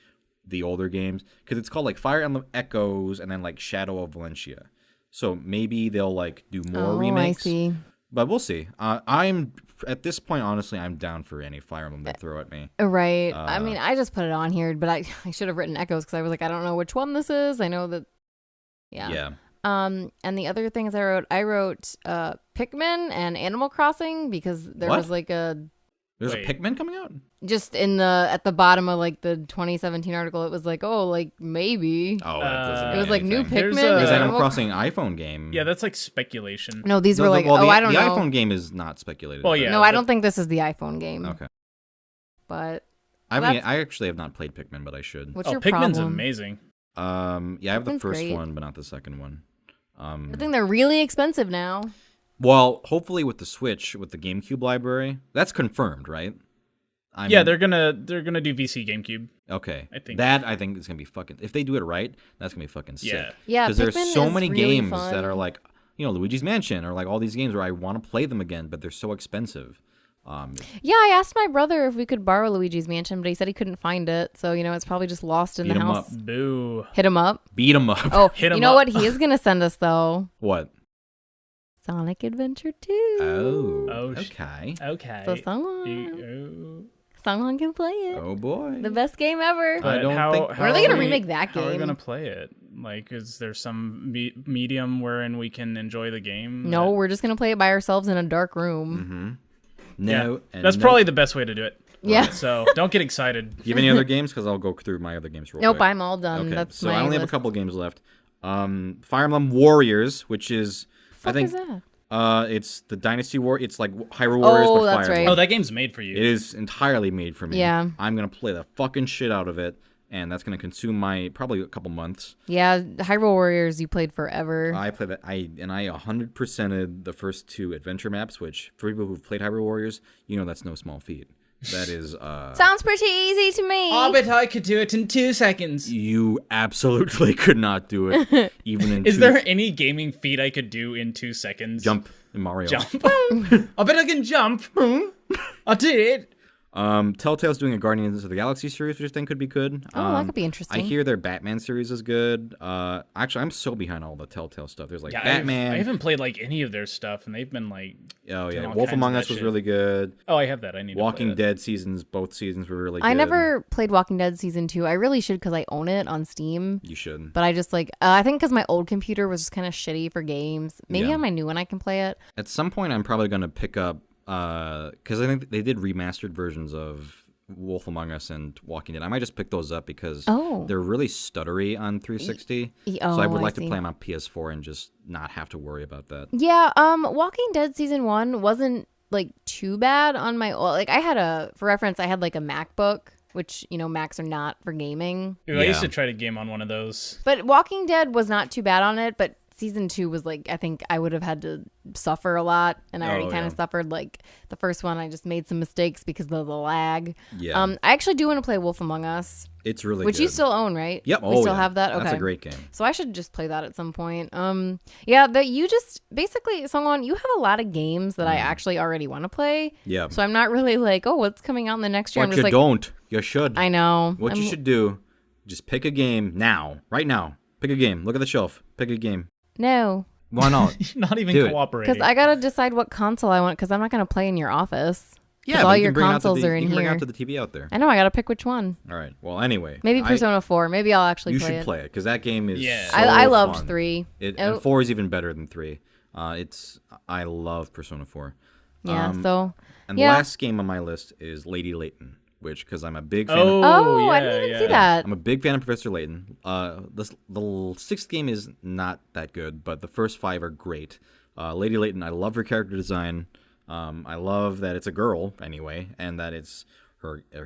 the older games because it's called like Fire Emblem Echoes and then like Shadow of Valencia. So maybe they'll like do more remakes. I see. But we'll see. I'm at this point, honestly, I'm down for any Fire Emblem they throw at me. Right. I mean, I just put it on here, but I should have written Echoes because I was like, I don't know which one this is. I know that. Yeah. Yeah. And the other things I wrote Pikmin and Animal Crossing because there What? was like There's Wait. a Pikmin coming out? just at the bottom of like the 2017 article, it was like, oh, like maybe. Oh, that doesn't mean It was like new anything. Pikmin. There's a- and There's Animal Animal Crossing iPhone game. Yeah, that's like speculation. No, these The- were the- like, well, I don't the know. iPhone game is not speculated. Well, about. yeah. No, I but- don't think this is the iPhone game. Okay. But I actually have not played Pikmin, but I should. what's Oh, your Pikmin's problem? amazing. Yeah, I have the Pikmin's first great. one, but not the second one. I think they're really expensive now. Well, hopefully with the Switch, with the GameCube library, that's confirmed, right? Yeah, they're gonna do VC GameCube. okay. I think. That I think is gonna be fucking. If they do it right, that's gonna be fucking sick. Yeah. Yeah, because there's Pikmin so is many really games fun. that are like, Luigi's Mansion or like all these games where I want to play them again, but they're so expensive. Yeah, I asked my brother if we could borrow Luigi's Mansion, but he said he couldn't find it. So, it's probably just lost in Beat the 'em house. up. Boo. Hit him up. Beat 'em up. Oh, Hit you 'em know up. what he is going to send us, though? What? Sonic Adventure 2. Oh. Oh, okay. Okay. So someone can play it. Oh boy. The best game ever. I don't think- When are they gonna remake that How are we game? gonna play it? Like, is there some medium wherein we can enjoy the game? No, we're just going to play it by ourselves in a dark room. No. Yeah. and That's no- probably the best way to do it. Yeah. So don't get excited. Do you have any other games? Because I'll go through my other games real Nope, quick. I'm all done. Okay, That's so my I only have a list. couple games left. Fire Emblem Warriors, which is I Fuck think is that? it's the Dynasty War. It's like Hyrule Warriors, Oh, but that's Fire right. Emblem. Oh, that game's made for you. It is entirely made for me. Yeah. I'm gonna play the fucking shit out of it, and that's gonna consume my probably a couple months. Yeah, Hyrule Warriors, you played forever. I play that. I 100%ed the first two adventure maps, which for people who've played Hyrule Warriors, that's no small feat. That is Sounds pretty easy to me. bet I could do it in 2 seconds. you absolutely could not do it even in Is two- there any gaming feat I could do in 2 seconds? jump in Mario. Jump. I bet I can jump. I did it. Telltale's doing a Guardians of the Galaxy series, which I think could be good. Oh, that could be interesting. I hear their Batman series is good. Actually, I'm so behind all the Telltale stuff. There's like Yeah, Batman. I haven't played like any of their stuff, and they've been like, Oh doing yeah, all Wolf kinds Among of Us that was shit. really good. oh, I have that. I need Walking to play Dead seasons, both seasons were really good. I never played Walking Dead season 2. I really should because I own it on Steam. You should. But I just I think because my old computer was just kind of shitty for games. Maybe Yeah. on my new one I can play it. At some point, I'm probably gonna pick up because I think they did remastered versions of Wolf Among Us and Walking Dead. I might just pick those up because Oh. they're really stuttery on 360. oh, so I would I like to see. play them on PS4 and just not have to worry about that. Yeah, Walking Dead season 1 wasn't like too bad on my I had for reference, I had like a MacBook, which, Macs are not for gaming. Dude, I used Yeah. to try to game on one of those. But Walking Dead was not too bad on it, but season 2 was like, I think I would have had to suffer a lot, and I already Oh, kind of yeah. suffered. Like the first one, I just made some mistakes because of the lag. Yeah. I actually do want to play Wolf Among Us, It's really which good. you still own, right? Yep. We Oh, still yeah. have that? Okay. That's a great game. So I should just play that at some point. Yeah, that you just basically, Songwon, you have a lot of games that I actually already want to play. Mm. Yeah. So I'm not really like, oh, what's coming out in the next year? But I'm just you like, don't. You should. I know. What you should do, just pick a game now, right now. Pick a game. Look at the shelf. Pick a game. No, Why not? Not even Do it. cooperating. because I gotta decide what console I want. Because I'm not gonna play in your office. Yeah, all but you your can bring it out to consoles the- are in You can bring it here. out to the TV out there. I know I gotta pick which one. All right. Well, anyway. Maybe Persona 4. Maybe I'll actually You play should it. play it because that game is. Yeah. So I loved fun. 3. And Oh. 4 is even better than 3. I love Persona 4. Yeah. So. And Yeah. the last game on my list is Lady Layton, which because I'm a big fan. oh, Oh, yeah, I didn't even yeah. see that. I'm a big fan of Professor Layton. The sixth game is not that good, but the first 5 are great. Lady Layton, I love her character design. I love that it's a girl anyway, and that it's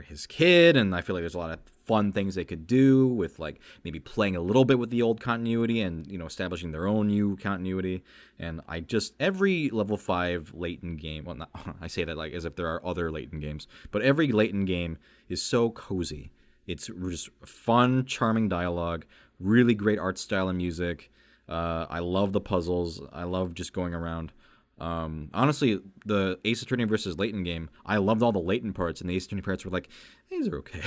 his kid, and I feel like there's a lot of fun things they could do with like maybe playing a little bit with the old continuity and establishing their own new continuity. And I just every level 5 Layton game, well, not, I say that like as if there are other Layton games, but every Layton game is so cozy. It's just fun, charming dialogue, really great art style and music. I love the puzzles. I love just going around. Honestly, the Ace Attorney versus Layton game, I loved all the Layton parts, and the Ace Attorney parts were like, these are okay,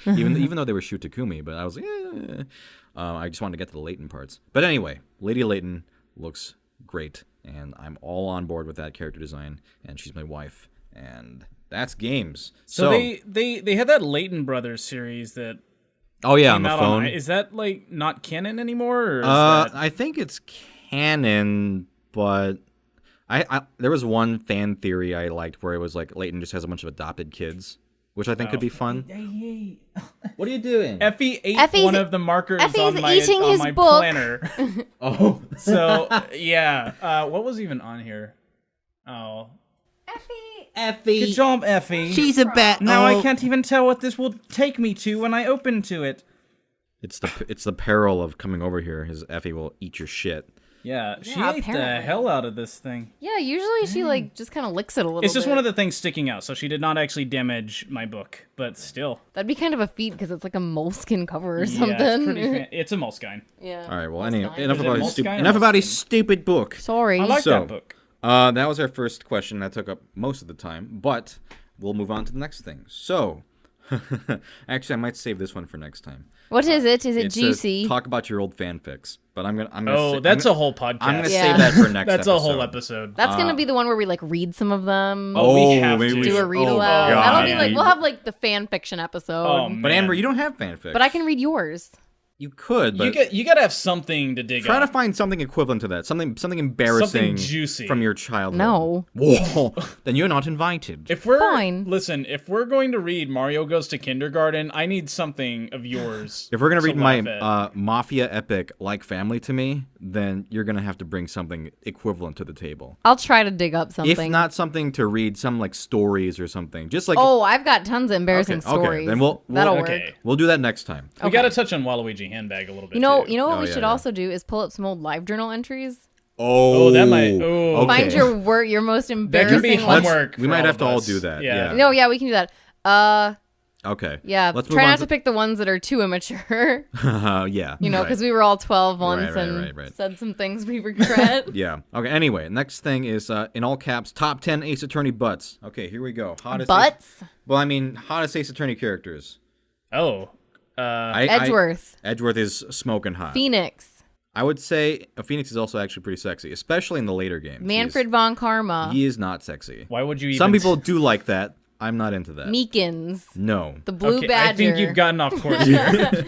even though they were Shu Takumi. But I was like, I just wanted to get to the Layton parts. But anyway, Lady Layton looks great, and I'm all on board with that character design. And she's my wife, And that's games. So they had that Layton Brothers series that oh yeah, on came the out phone. is that like not canon anymore? Or is that... I think it's canon, but I there was one fan theory I liked where it was like Layton just has a bunch of adopted kids, which I think could be fun. What are you doing? Effie ate Effie's- one of the markers Effie's on my, eating on his my book. planner. Oh, So yeah, what was even on here? Oh, Effie. good job, Effie. She's a bat. Now I oh, can't even tell what this will take me to when I open to it. it's the peril of coming over here. His Effie will eat your shit. Yeah, she Yeah, ate the apparently. hell out of this thing. Yeah, usually she like just kind of licks it a little It's just bit. one of the things sticking out, so she did not actually damage my book, but still. That'd be kind of a feat because it's like a moleskin cover or Yeah, something. it's pretty it's a Moleskine. Yeah. All right. Well, That's anyway, fine. enough Is it about his Moleskine stupid. or Enough about his Moleskine? stupid book. Sorry. I like So, that book. That was our first question. That took up most of the time, but we'll move on to the next thing. So, actually, I might save this one for next time. What is it? Is it It's juicy? talk about your old fanfics, but I'm gonna. Oh, that's a whole podcast. I'm gonna Yeah. save that for next. That's episode. a whole episode. That's gonna be the one where we like read some of them. Oh, we have maybe to. we Do a should- read oh, aloud. God. That'll be like we'll have like the fan fiction episode. Oh, But man. Amber, you don't have fanfics. But I can read yours. You could, but you gotta have something to dig try to up. find something equivalent to that. Something embarrassing, juicy. from your childhood. No. Whoa. Then you're not invited. If we're Fine. listen, if we're going to read Mario Goes to Kindergarten, I need something of yours. If we're gonna read my laugh at. mafia epic like Family to Me, then you're gonna have to bring something equivalent to the table. I'll try to dig up something. If not something to read, some like stories or something. Just like Oh, I've got tons of embarrassing okay, stories. then we'll That'll okay. work. We'll do that next time. We gotta touch on Waluigi Handbag a little bit. You know too. what Oh, we yeah, should yeah. also do is pull up some old live journal entries. Oh, that might- oh. okay. Find your most that embarrassing. could be ones. homework. We for might all have of to all us. do that, Yeah. yeah. No, yeah, we can do that. Okay. Yeah. Let's move Try on not to pick the ones that are too immature. yeah. You know, right. because we were all 12 once right, and right. said some things we regret. Yeah. Okay. Anyway, next thing is in all caps, top 10 Ace Attorney butts. Okay, here we go. Hottest. Butts. Well, I mean, hottest Ace Attorney characters. Oh, Edgeworth. Edgeworth is smoking hot. Phoenix. I would say Phoenix is also actually pretty sexy, especially in the later games. Manfred von Karma. He is not sexy. why would you? Even Some people do like that. I'm not into that. Meekins. No. The Blue Okay, Badger. I think you've gotten off course here.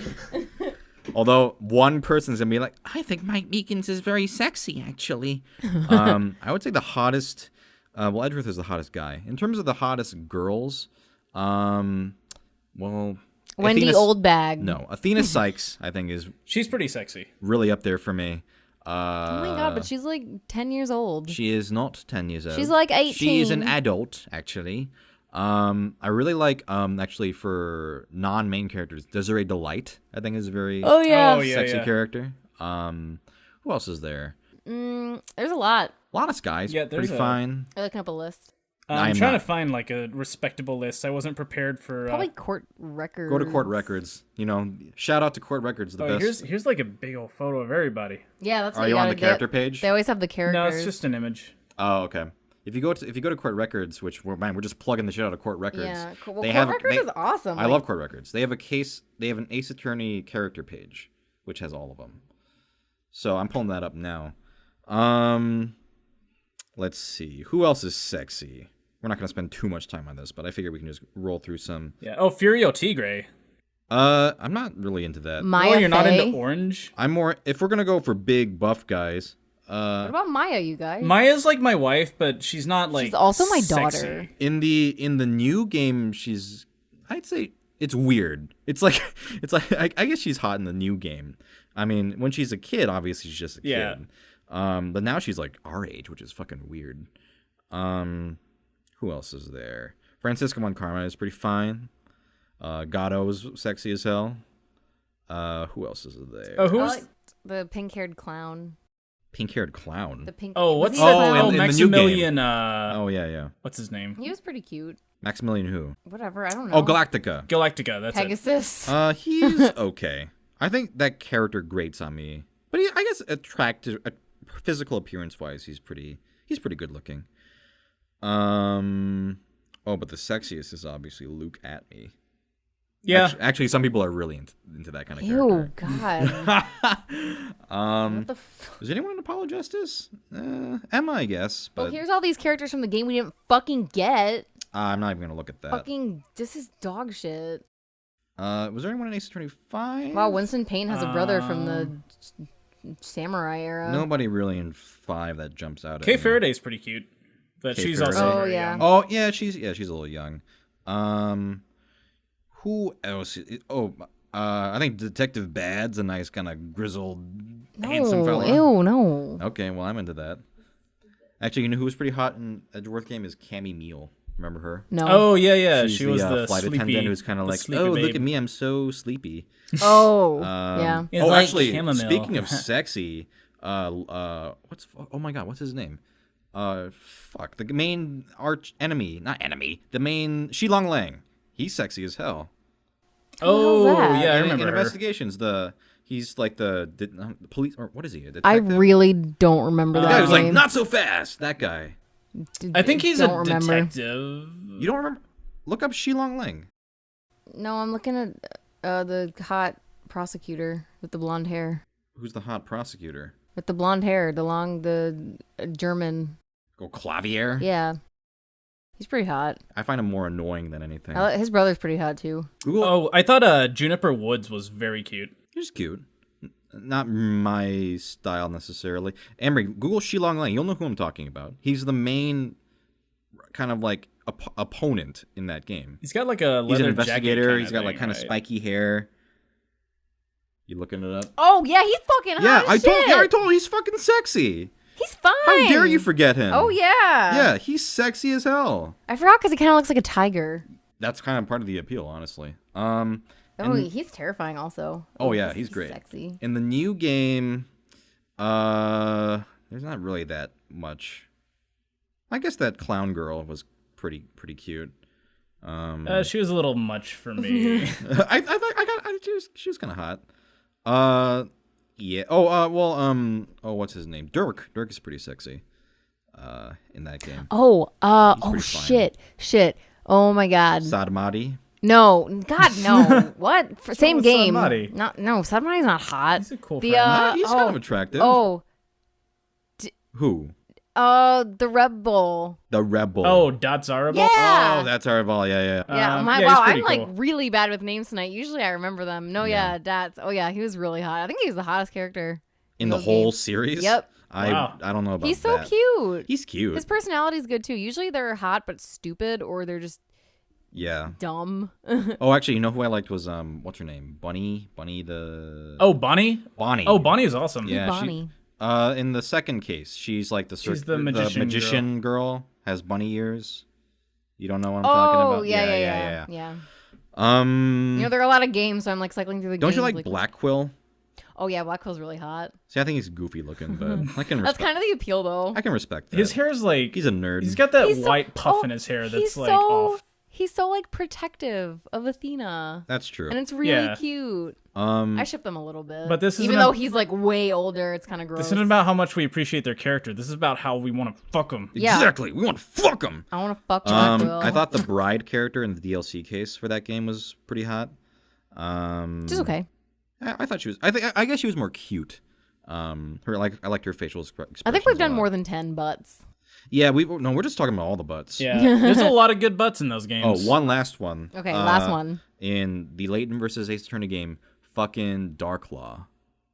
Although one person's gonna be like, I think Mike Meekins is very sexy, actually. I would say the hottest. Well, Edgeworth is the hottest guy in terms of the hottest girls. Well, Wendy Athena- Oldbag. No, Athena Sykes, I think, is She's pretty sexy. really up there for me. Oh my god, but she's like 10 years old. She is not 10 years old. She's like She is an 18. adult, actually. I really like, actually, for non-main characters, Desiree Delight, I think, is a very Oh yeah. Oh, yeah. sexy character. Who else is there? There's a lot. A lot of guys. Yeah, pretty there's a- fine. I'm looking up a list. I I'm am trying not. to find like a respectable list. I wasn't prepared for. Probably Court Records. Go to Court Records. You know, shout out to Court Records, the Oh, best. here's like a big old photo of everybody. Yeah, that's what Are you on gotta the do. character page? They always have the characters. No, it's just an image. Oh, okay. If you go to Court Records, which we're just plugging the shit out of Court Records. Yeah. Well, they Court have Records they- is awesome. I like- love Court Records. They have an Ace Attorney character page, which has all of them. So I'm pulling that up now. Let's see. Who else is sexy? We're not going to spend too much time on this, but I figure we can just roll through some. Yeah. Oh, Furio Tigre. I'm not really into that. Maya Oh, you're not Fey. into orange. I'm more if we're going to go for big buff guys. What about Maya, you guys? Maya's like my wife, but she's not like. She's also my sexy. daughter. In the new game, I'd say it's weird. It's like I guess she's hot in the new game. I mean, when she's a kid, obviously she's just a Yeah. kid. But now she's like our age, which is fucking weird. Who else is there? Francisca von Karma is pretty fine. Gato is sexy as hell. Who else is there? Oh, I who's? liked the pink-haired clown. Pink-haired clown. The pink. Oh, was what's he a that? Oh, clown? in Oh, the new Maximilian. Oh yeah. What's his name? He was pretty cute. Maximilian who? Whatever, I don't know. Oh, Galactica. Galactica. That's it. Pegasus. He's okay. I think that character grates on me, but I guess attractive, physical appearance wise, he's pretty good looking. Oh, but the sexiest is obviously Luke Atme. Yeah. Actually, some people are really into that kind of Ew, character. God. What the Is anyone in Apollo Justice? Emma, I guess. But Well, here's all these characters from the game we didn't fucking get. I'm not even gonna look at that. Fucking, this is dog shit. Was there anyone in Ace Attorney 5? Wow, Winston Payne has a brother from the samurai era. Nobody really in 5 that jumps out at Kay me. Faraday's pretty cute, but Kay she's Faraday. also Oh, very yeah. young. Oh yeah, she's a little young. Who else? I think Detective Bad's a nice kind of grizzled, handsome fella. Ew, no. Okay, well I'm into that. Actually, you know who was pretty hot in Edgeworth game is Cammy Meal. Remember her? No. Oh yeah, She's she was the flight sleepy, attendant who's kind of the like, sleepy oh, babe. look at me, I'm so sleepy. Oh, yeah. It's oh, like actually, chamomile. speaking of sexy, oh my god, what's his name? Fuck, the main arch enemy, not enemy, the main Shilong Lang. He's sexy as hell. Oh hell's that? yeah, I in remember her. Investigations, he's like the police, or what is he? A I detective? really don't remember The that guy who's like game. not so fast. That guy. I think he's a Don't remember. detective. You don't remember? Look up Shilong Lang. No, I'm looking at the hot prosecutor with the blonde hair. Who's the hot prosecutor? With the blonde hair, the German. Go Clavier. Yeah. He's pretty hot. I find him more annoying than anything. His brother's pretty hot too. Google. Oh, I thought Juniper Woods was very cute. He's cute. Not my style necessarily. Emery, Google Shilong Lang. You'll know who I'm talking about. He's the main kind of like opponent in that game. He's got like a He's leather an investigator. jacket He's got like thing, kind of right? spiky hair. You looking it up? Oh yeah, he's fucking hot. Yeah, as I shit. told you, he's fucking sexy. He's fine. How dare you forget him? Oh yeah. Yeah, he's sexy as hell. I forgot because he kind of looks like a tiger. That's kind of part of the appeal, honestly. Oh, he's terrifying also. Oh yeah, he's great. Sexy. In the new game, there's not really that much. I guess that clown girl was pretty cute. She was a little much for me. She was kind of hot. Yeah. Oh, what's his name? Dirk. Dirk is pretty sexy. In that game. Oh, pretty fine. shit. Oh my god. Sadmati. No, God, no. What? Same with game. Sadmati? No, Sadmati's not hot. He's a cool The, friend. He's kind of attractive. Oh, Who? the Rebel. The rebel. Oh, Dot Zarable? Yeah. Oh, that's our ball. Yeah. Yeah, yeah, wow, he's I'm pretty like cool. really bad with names tonight. Usually I remember them. No, yeah, that's. Oh yeah, he was really hot. I think he was the hottest character In the those whole games. series. Yep. Wow. I don't know about He's so that. cute. He's cute. His personality's good too. Usually they're hot but stupid, or they're just Yeah. dumb. Oh, actually, you know who I liked was what's her name? Bunny the. Oh, Bonnie? Bonnie. Oh, Bonnie is awesome. Yeah, Bonnie. in the second case, she's like She's the magician girl. Has bunny ears. You don't know what I'm talking Oh about? yeah. Um, You know, there are a lot of games, so I'm like cycling through the don't games. you like Black Quill? Oh yeah, Black Quill's really hot. See, I think he's goofy looking, but I can That's respect. kind of the appeal, though. I can respect that. His hair is like... He's a nerd. He's got that He's so- white puff oh, in his hair he's that's like so- off. He's so like protective of Athena, That's true. and it's really Yeah. cute. Um, I ship them a little bit, But this even isn't though a- he's like way older, it's kind of gross. This isn't about how much we appreciate their character. This is about how we want to fuck them. Yeah. Exactly. We want to fuck him. I want to fuck Black Quill. I thought the bride character in the DLC case for that game was pretty hot. just okay. I thought she was. I guess she was more cute. I liked her facial expressions. I think we've a done lot. more than 10 butts. Yeah, we're just talking about all the butts. Yeah. There's a lot of good butts in those Oh, games. one last one. Okay, last one. In the Layton versus Ace Attorney game, fucking Darklaw.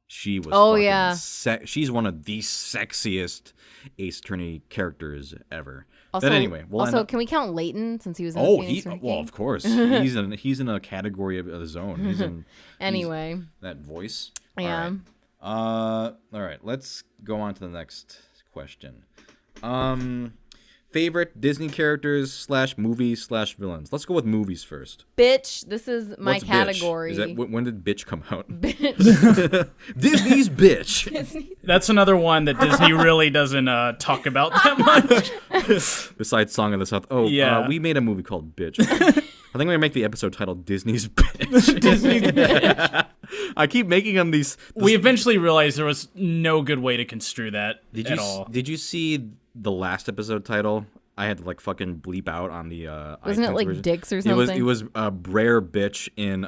She was. Oh, fucking yeah. She's one of the sexiest Ace Attorney characters ever. Also, but anyway, we'll end up- can we count Leighton since he was in Oh, the Phoenix Wright well, game? of course. He's in a category of his own. He's in Anyway, that voice. yeah. All right. Let's go on to the next question. Favorite Disney characters / movies / villains. Let's go with movies first. Bitch, this is my What's bitch? category. Is that when did bitch come out? Bitch. Disney's bitch. That's another one that Disney really doesn't talk about that much. Besides Song of the South. Oh, Yeah. we made a movie called Bitch. I think we're gonna make the episode titled Disney's bitch. Disney's bitch. I keep making them these. We eventually realized there was no good way to construe that at all. Did you see the last episode title? I had to like fucking bleep out on the. Wasn't it iTunes like version. dicks or It was something? Brer bitch in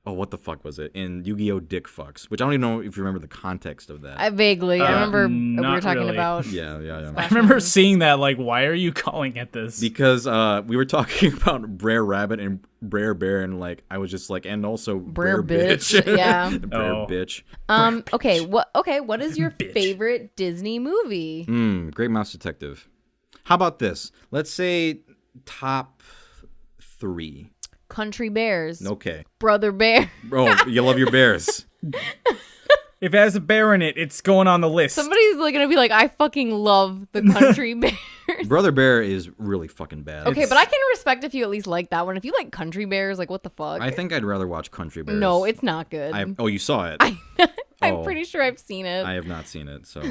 oh, what the fuck was it? In Yu-Gi-Oh! Dick Fucks, which I don't even know if you remember the context of that. I vaguely. I remember we were not talking really. about. Yeah. I remember seeing that. Like, why are you calling it this? Because we were talking about Brer Rabbit and Brer Bear, and like I was just like, and also Brer Brer bitch. Yeah. Brer Oh. bitch. Okay. What is your favorite Disney movie? Great Mouse Detective. How about this? Let's say top 3. Country Bears. Okay. Brother Bear. Oh, you love your bears. If it has a bear in it, it's going on the list. Somebody's like gonna be like, I fucking love the Country Bears. Brother Bear is really fucking bad. Okay, but I can respect if you at least like that one. If you like Country Bears, like what the fuck? I think I'd rather watch Country Bears. No, it's not good. Oh, you saw it. I'm Oh. pretty sure I've seen it. I have not seen it, so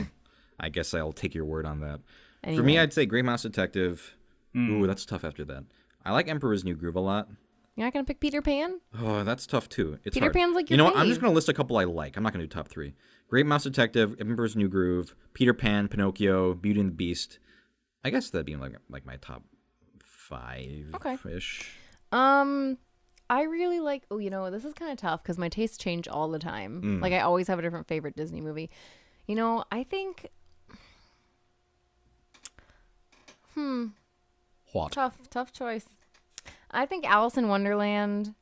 I guess I'll take your word on that. For Anyway. me, I'd say Great Mouse Detective. Ooh, that's tough after that. I like Emperor's New Groove a lot. You're not gonna pick Peter Pan? Oh, that's tough too. It's Peter hard. Pan's like You your know what? I'm fave. just gonna list a couple I like. I'm not gonna do top 3. Great Mouse Detective, Emperor's New Groove, Peter Pan, Pinocchio, Beauty and the Beast. I guess that'd be like my top 5-ish. I really like. Oh, you know, this is kind of tough because my tastes change all the time. Like I always have a different favorite Disney movie. You know, I think. What? Tough choice. I think Alice in Wonderland.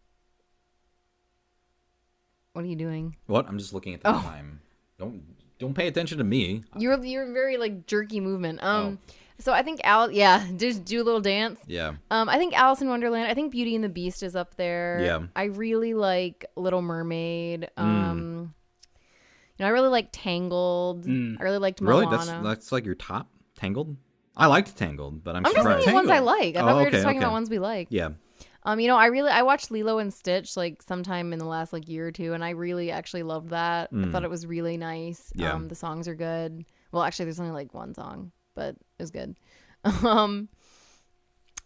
What are you doing? What? I'm just looking at the time. Don't pay attention to me. You're very like jerky movement. Oh. So I think just do a little dance. Yeah. I think Alice in Wonderland. I think Beauty and the Beast is up there. Yeah. I really like Little Mermaid. You know, I really like Tangled. I really liked Really? Moana. That's like your top? Tangled? I liked Tangled, but I'm I'm just surprised. thinking ones I like. I thought we were just talking okay. about ones we like. Yeah. You know, I watched Lilo and Stitch like sometime in the last like year or two, and I really actually loved that. I thought it was really nice. Yeah. The songs are good. Well, actually, there's only like one song, but it was good.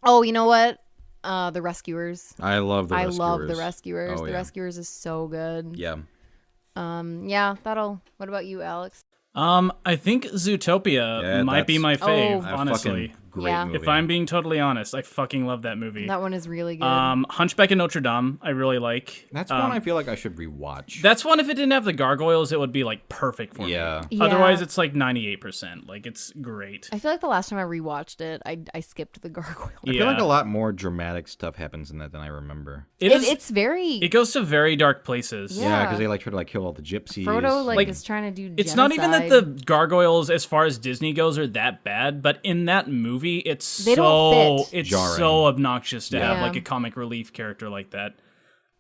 Oh, you know what? The Rescuers. I love the Rescuers. I love the Rescuers. Oh, The yeah. Rescuers is so good. Yeah. Yeah, that'll. What about you, Alex? I think Zootopia Yeah, might be my that's- fave, Oh. A honestly. fucking great Yeah. movie. If I'm being totally honest, I fucking love that movie. That one is really good. Hunchback of Notre Dame, I really like. That's one I feel like I should rewatch. That's one, if it didn't have the gargoyles, it would be like perfect for Yeah. me. Yeah. Otherwise, it's like 98%. Like, it's great. I feel like the last time I rewatched it, I skipped the gargoyle. I feel like a lot more dramatic stuff happens in that than I remember. It's very. It goes to very dark places. Yeah. Yeah, because they like try to like kill all the gypsies. Frodo Like, is trying to do. It's not even that the genocide. gargoyles, as far as Disney goes, are that bad, but in that movie, it's They don't fit. it's Jarring. so obnoxious to have Yeah. like a comic relief character like that.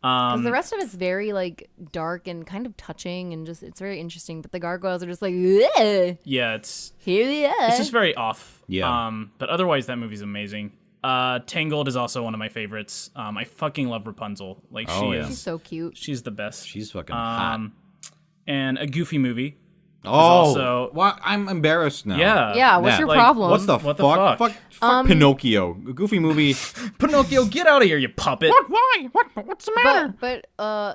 'Cause the rest of it's very like dark and kind of touching and just it's very interesting. But the gargoyles are just like, "Ugh, Yeah, it's here we are. it's just very off. Yeah. But otherwise, that movie's amazing. Tangled is also one of my favorites. I fucking love Rapunzel. Like Oh, yeah. She's so cute. she's the best. She's fucking hot. And a Goofy movie. Oh, also- what? I'm embarrassed now. Yeah, what's your like, problem? What's the What the fuck? fuck? Fuck Pinocchio. A Goofy movie. Pinocchio, get out of here, you puppet! Why? What's the matter? But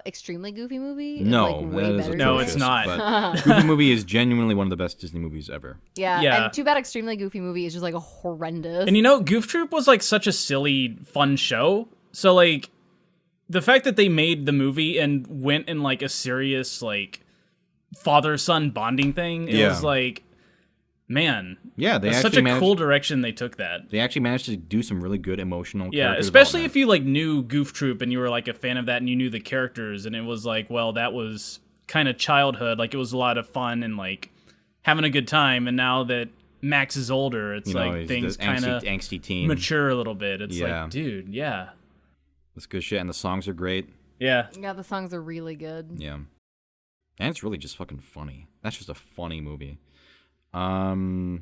extremely goofy movie. Is, No, like, way that is better. No, atrocious, it's not. But Goofy movie is genuinely one of the best Disney movies ever. Yeah, Yeah. and too bad extremely goofy movie is just like a horrendous. And you know, Goof Troop was like such a silly, fun show. So like, the fact that they made the movie and went in like a serious like father-son bonding thing, it Yeah. was like, man, Yeah, they that's actually such a managed. cool direction they took that. They actually managed to do some really good emotional. Yeah, character especially development. if you like knew Goof Troop and you were like a fan of that and you knew the characters and it was like, well, that was kind of childhood. Like it was a lot of fun and like having a good time. And now that Max is older, it's You know, like he's things this kind of angsty teen. mature a little bit. It's Yeah. like, dude, yeah. That's good shit, and the songs are great. Yeah. yeah, the songs are really good. Yeah, and it's really just fucking funny. That's just a funny movie. Do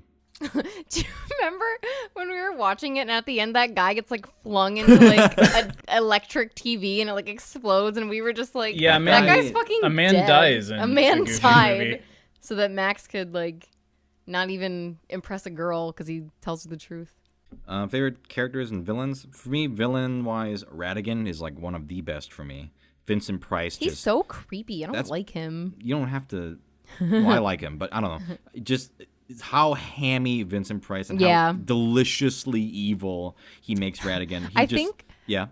you remember when we were watching it and at the end that guy gets like flung into like an electric TV and it like explodes and we were just like, Yeah, that man- guy's fucking a man dead. dies in a man the Goofy died movie. so that Max could like not even impress a girl because he tells her the truth. Favorite characters and villains? For me, villain-wise, Ratigan is like one of the best for me. Vincent Price. He's just, so creepy. I don't that's- like him. You don't have to. Well, I like him, but I don't know. Just how hammy Vincent Price and Yeah. how deliciously evil he makes Ratigan. I think- Yeah.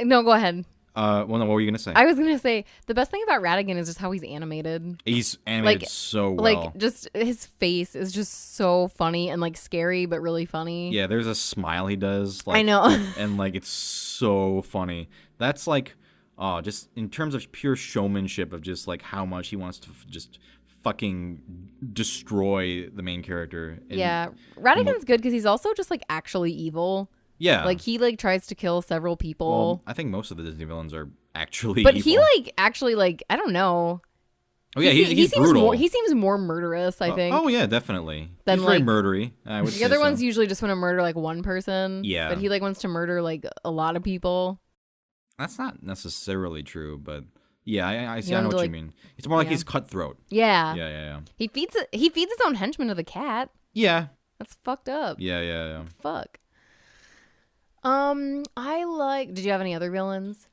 No, go ahead. Well, no, what were you gonna say? I was gonna say the best thing about Ratigan is just how he's animated. He's animated like- so well. Like, just his face is just so funny and like scary, but really funny. Yeah, there's a smile he does. Like, I know. and like it's so funny. That's like, just in terms of pure showmanship of just like how much he wants to just fucking destroy the main character. And, Yeah, Ratigan's good because he's also just like actually evil. yeah. Like he like tries to kill several people, well, I think most of the Disney villains are actually. but evil. he like actually like I don't know. Oh yeah, he he's seems brutal. more. He seems more murderous. I think. Oh yeah, definitely. Than, He's very like, murdery. I would the say other so. ones usually just want to murder like one person. Yeah. But he like wants to murder like a lot of people. That's not necessarily true, but yeah, I see. You I know want what to, you like- mean. It's more like yeah. he's cutthroat. Yeah. Yeah. He feeds his own henchman to the cat. Yeah. That's fucked up. Yeah. Fuck. I like. Did you have any other villains?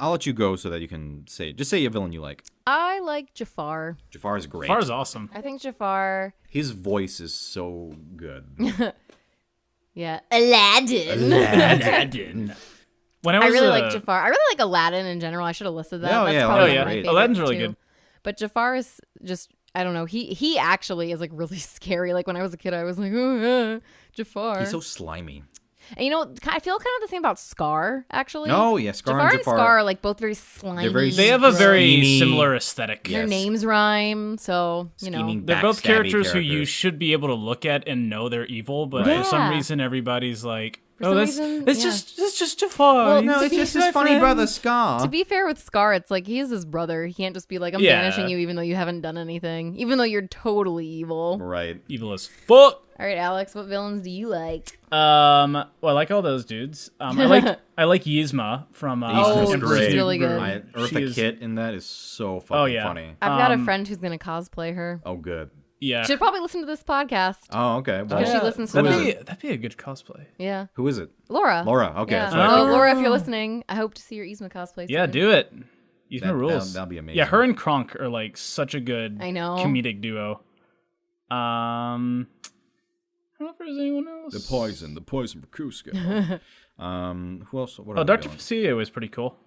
I'll let you go so that you can just say a villain you like. I like Jafar. Jafar is great. Far's awesome. I think Jafar. His voice is so good. Yeah, Aladdin. When I I was really like Jafar. I really like Aladdin in general. I should have listed that. Oh, That's yeah, probably Aladdin's one of my great. favorites, Aladdin's really too. good. But Jafar is just I don't know. He actually is like really scary. Like when I was a kid, I was like, oh, Jafar. He's so slimy. And you know, I feel kind of the same about Scar. Actually. Oh, yeah, Scar Jafar and Jafar. Scar are like both very slimy. very They have a very Schemy. similar aesthetic. Yeah. Their Yes. names rhyme, so you know. Scheming They're both backstabby characters who you characters. should be able to look at and know they're evil, but Right. for some Yeah. reason everybody's like, For "Oh, some that's reason, it's yeah. just Jafar." Well, He's- no, it's to just be- his my funny friend." brother Scar. To be fair with Scar, it's like he's his brother. He can't just be like, I'm Yeah. banishing you even though you haven't done anything. Even though you're totally evil. Right. Evil as fuck. All right, Alex, what villains do you like? Well, I like all those dudes. I like Yzma from Oh, Emperor's she's New really good. Groove. Eartha She is- Kitt in that is so fucking yeah. funny. I've got a friend who's going to cosplay her. Oh, good. Yeah. Should probably listen to this podcast. Oh, okay. Well, Because she listens to That'd be a good cosplay. Yeah. who is it? Laura. Laura. Okay. Yeah. That's right. So, Laura, if you're listening, I hope to see your Yzma cosplay Yeah, soon. do it. Yzma That- rules. that'll be amazing. Yeah, her and Kronk are like such a good I know. comedic duo. I don't know if there's anyone else. The poison for Cusco. Who else? What Oh, other Dr. villains? Facilio was pretty cool.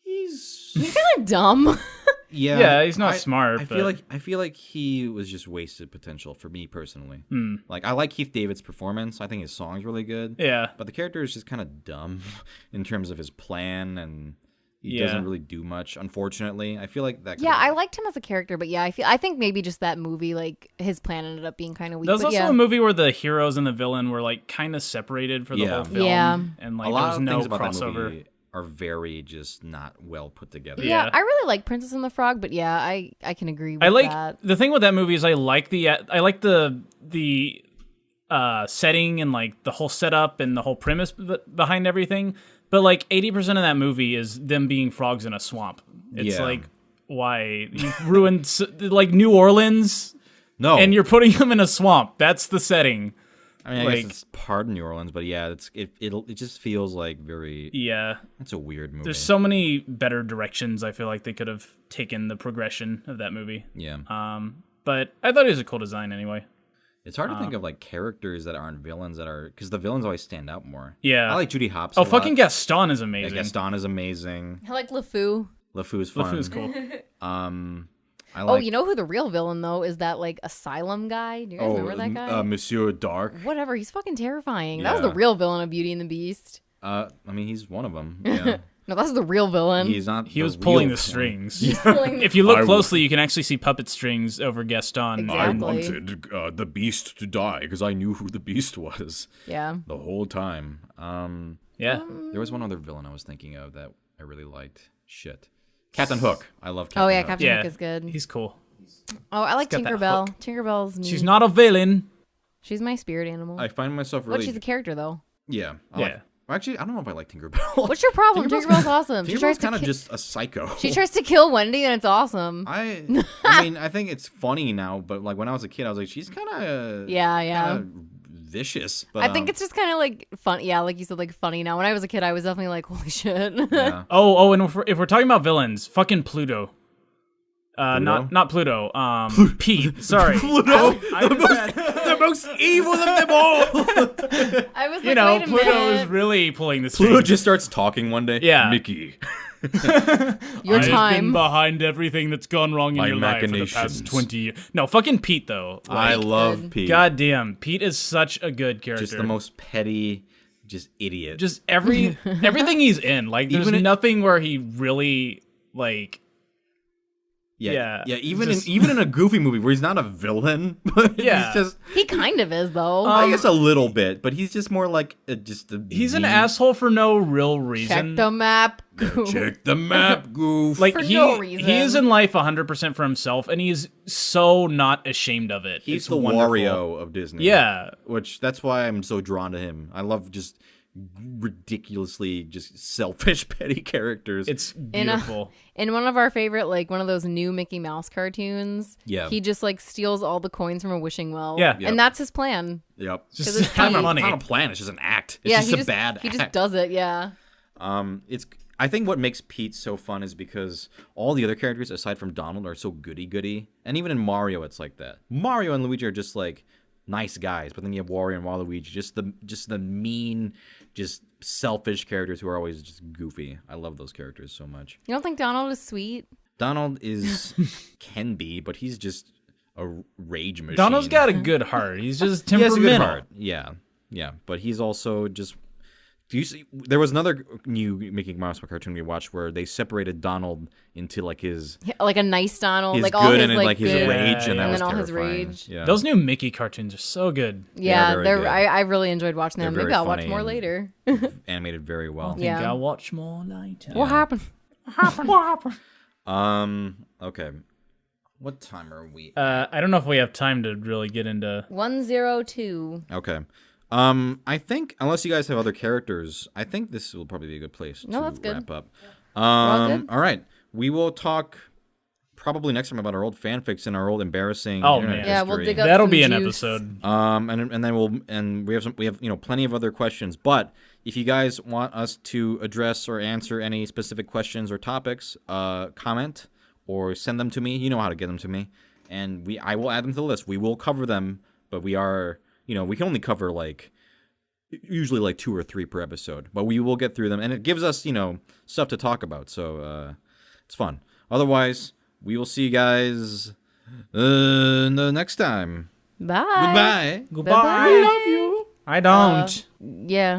He's kind of dumb. Yeah, he's not smart, I but- feel like he was just wasted potential for me personally. Hmm. Like I like Keith David's performance. I think his song's really good. Yeah. But the character is just kind of dumb in terms of his plan, and he Yeah. doesn't really do much. Unfortunately, I feel like that. Yeah, I liked him as a character, but yeah, I think maybe just that movie, like his plan ended up being kind of weak. There was but also yeah. a movie where the heroes and the villain were like kind of separated for the Yeah. whole film. Yeah. And like a there lot was of no things about that crossover. movie are very just not well put together. Yeah, Yeah. I really like Princess and the Frog, but yeah, I can agree with I like that. the thing with that movie is I like the setting and like the whole setup and the whole premise behind everything. But like 80% of that movie is them being frogs in a swamp. It's Yeah. like why you ruined like New Orleans No, and you're putting them in a swamp. That's the setting. I mean, I like- guess it's part of New Orleans, but yeah, it just feels like very. Yeah. It's a weird movie. There's so many better directions I feel like they could have taken the progression of that movie. yeah. But I thought it was a cool design anyway. It's hard to think of like characters that aren't villains that are because the villains always stand out more. Yeah. I like Judy Hopps. Oh, a lot. fucking Gaston is Yeah, amazing. Gaston is amazing. I like LeFou. LeFou's fun. LeFou's cool. I Oh, like. you know who the real villain though is? That like asylum guy. Do you guys remember that guy? Monsieur Dark. Whatever, he's fucking terrifying. That was Yeah. the real villain of Beauty and the Beast. I mean, he's one of them. Yeah, No, that's the real villain. he's not. He was real pulling the villain. strings. Pulling- If you look I closely, you can actually see puppet strings over Gaston. Exactly. the Beast to die because I knew who the Beast was yeah. the whole time. Yeah. There was one other villain I was thinking of that I really liked. Shit, Captain Hook. I love Captain Oh yeah, Hook. Captain Yeah. Hook is good. He's cool. Oh, I like got that Tinkerbell. hook. Tinkerbell's neat. She's not a villain. She's my spirit animal. I find myself But really. she's a character though. yeah. I Yeah. like- well, actually, I don't know if I like Tinkerbell. What's your problem? Tinkerbell's awesome. She Tinkerbell's tries to kind of ki- just a psycho. she tries to kill Wendy, and it's awesome. I mean, I think it's funny now, but like when I was a kid, I was like, she's kind of Yeah. vicious. But I think it's just kind of like fun. Yeah, like you said, like funny. Now, when I was a kid, I was definitely like, holy shit. yeah. Oh, and if we're talking about villains, fucking Pluto. Not Pluto. Pete. Sorry. Pluto, the the most evil of them all. I was like, You know, wait a Pluto minute. is really pulling the Pluto strings. just starts talking one day. Yeah. Mickey. Your I've been time. behind everything that's gone wrong in My your life for the past machinations. 20 years. No, fucking Pete, though. I Like, love good. Pete. goddamn, Pete is such a good character. Just the most petty, just idiot. Just everything he's in. Like, there's Even it- nothing where he really, like, yeah. yeah, Even just- even in a Goofy movie where he's not a villain, but Yeah. he's just. He kind of is though. I guess a little bit, but he's just more like just a. he's an mean- asshole for no real Check reason. the map. Check the map, Goof. Like for he no reason. he is in life 100% for himself, and he's so not ashamed of it. he's It's the wonderful. Wario of Disney. Yeah, Which that's why I'm so drawn to him. I love just ridiculously just selfish petty characters. it's In a- beautiful. In one of our favorite, like one of those new Mickey Mouse cartoons, Yeah. he just like steals all the coins from a wishing well. Yeah. Yep. And that's his plan. Yep. Just it's have Pete. money. It's not a plan. It's just an act. It's yeah, just he a just bad he act. just does it. Yeah. It's. I think what makes Pete so fun is because all the other characters aside from Donald are so goody, and even in Mario, it's like that. Mario and Luigi are just like nice guys, but then you have Wario and Waluigi, just the mean, just selfish characters who are always just goofy. I love those characters so much. You don't think Donald is sweet? Donald can be, but he's just a rage machine. Donald's got a good heart. He's just He has a good temperamental. heart. Yeah, but he's also just. Do you see? There was another new Mickey Mouse cartoon we watched where they separated Donald into like his Like a nice Donald, his like good all his and like his good, rage, and that and was then all his terrifying. rage. Yeah, Those new Mickey cartoons are so good. Yeah, very they're good. I really enjoyed watching them. They're Maybe very I'll watch funny more and- later. animated very well. I think Yeah. I'll watch more later. What happened? Okay. What time are we? I don't know if we have time to really get into. 102. Okay. I think unless you guys have other characters, I think this will probably be a good place No, to that's good. wrap up. all good? All right. We will talk probably next time about our old fanfics and our old embarrassing Oh, internet man. Yeah, we'll history. dig up That'll some be an juice. episode. And then we have plenty of other questions. But if you guys want us to address or answer any specific questions or topics, comment or send them to me. You know how to get them to me, and I will add them to the list. We will cover them, but we can only cover usually like 2 or 3 per episode, but we will get through them, and it gives us stuff to talk about. So it's fun. Otherwise, we will see you guys the next time. Bye. Goodbye. Goodbye. Bye-bye. I don't. Yeah.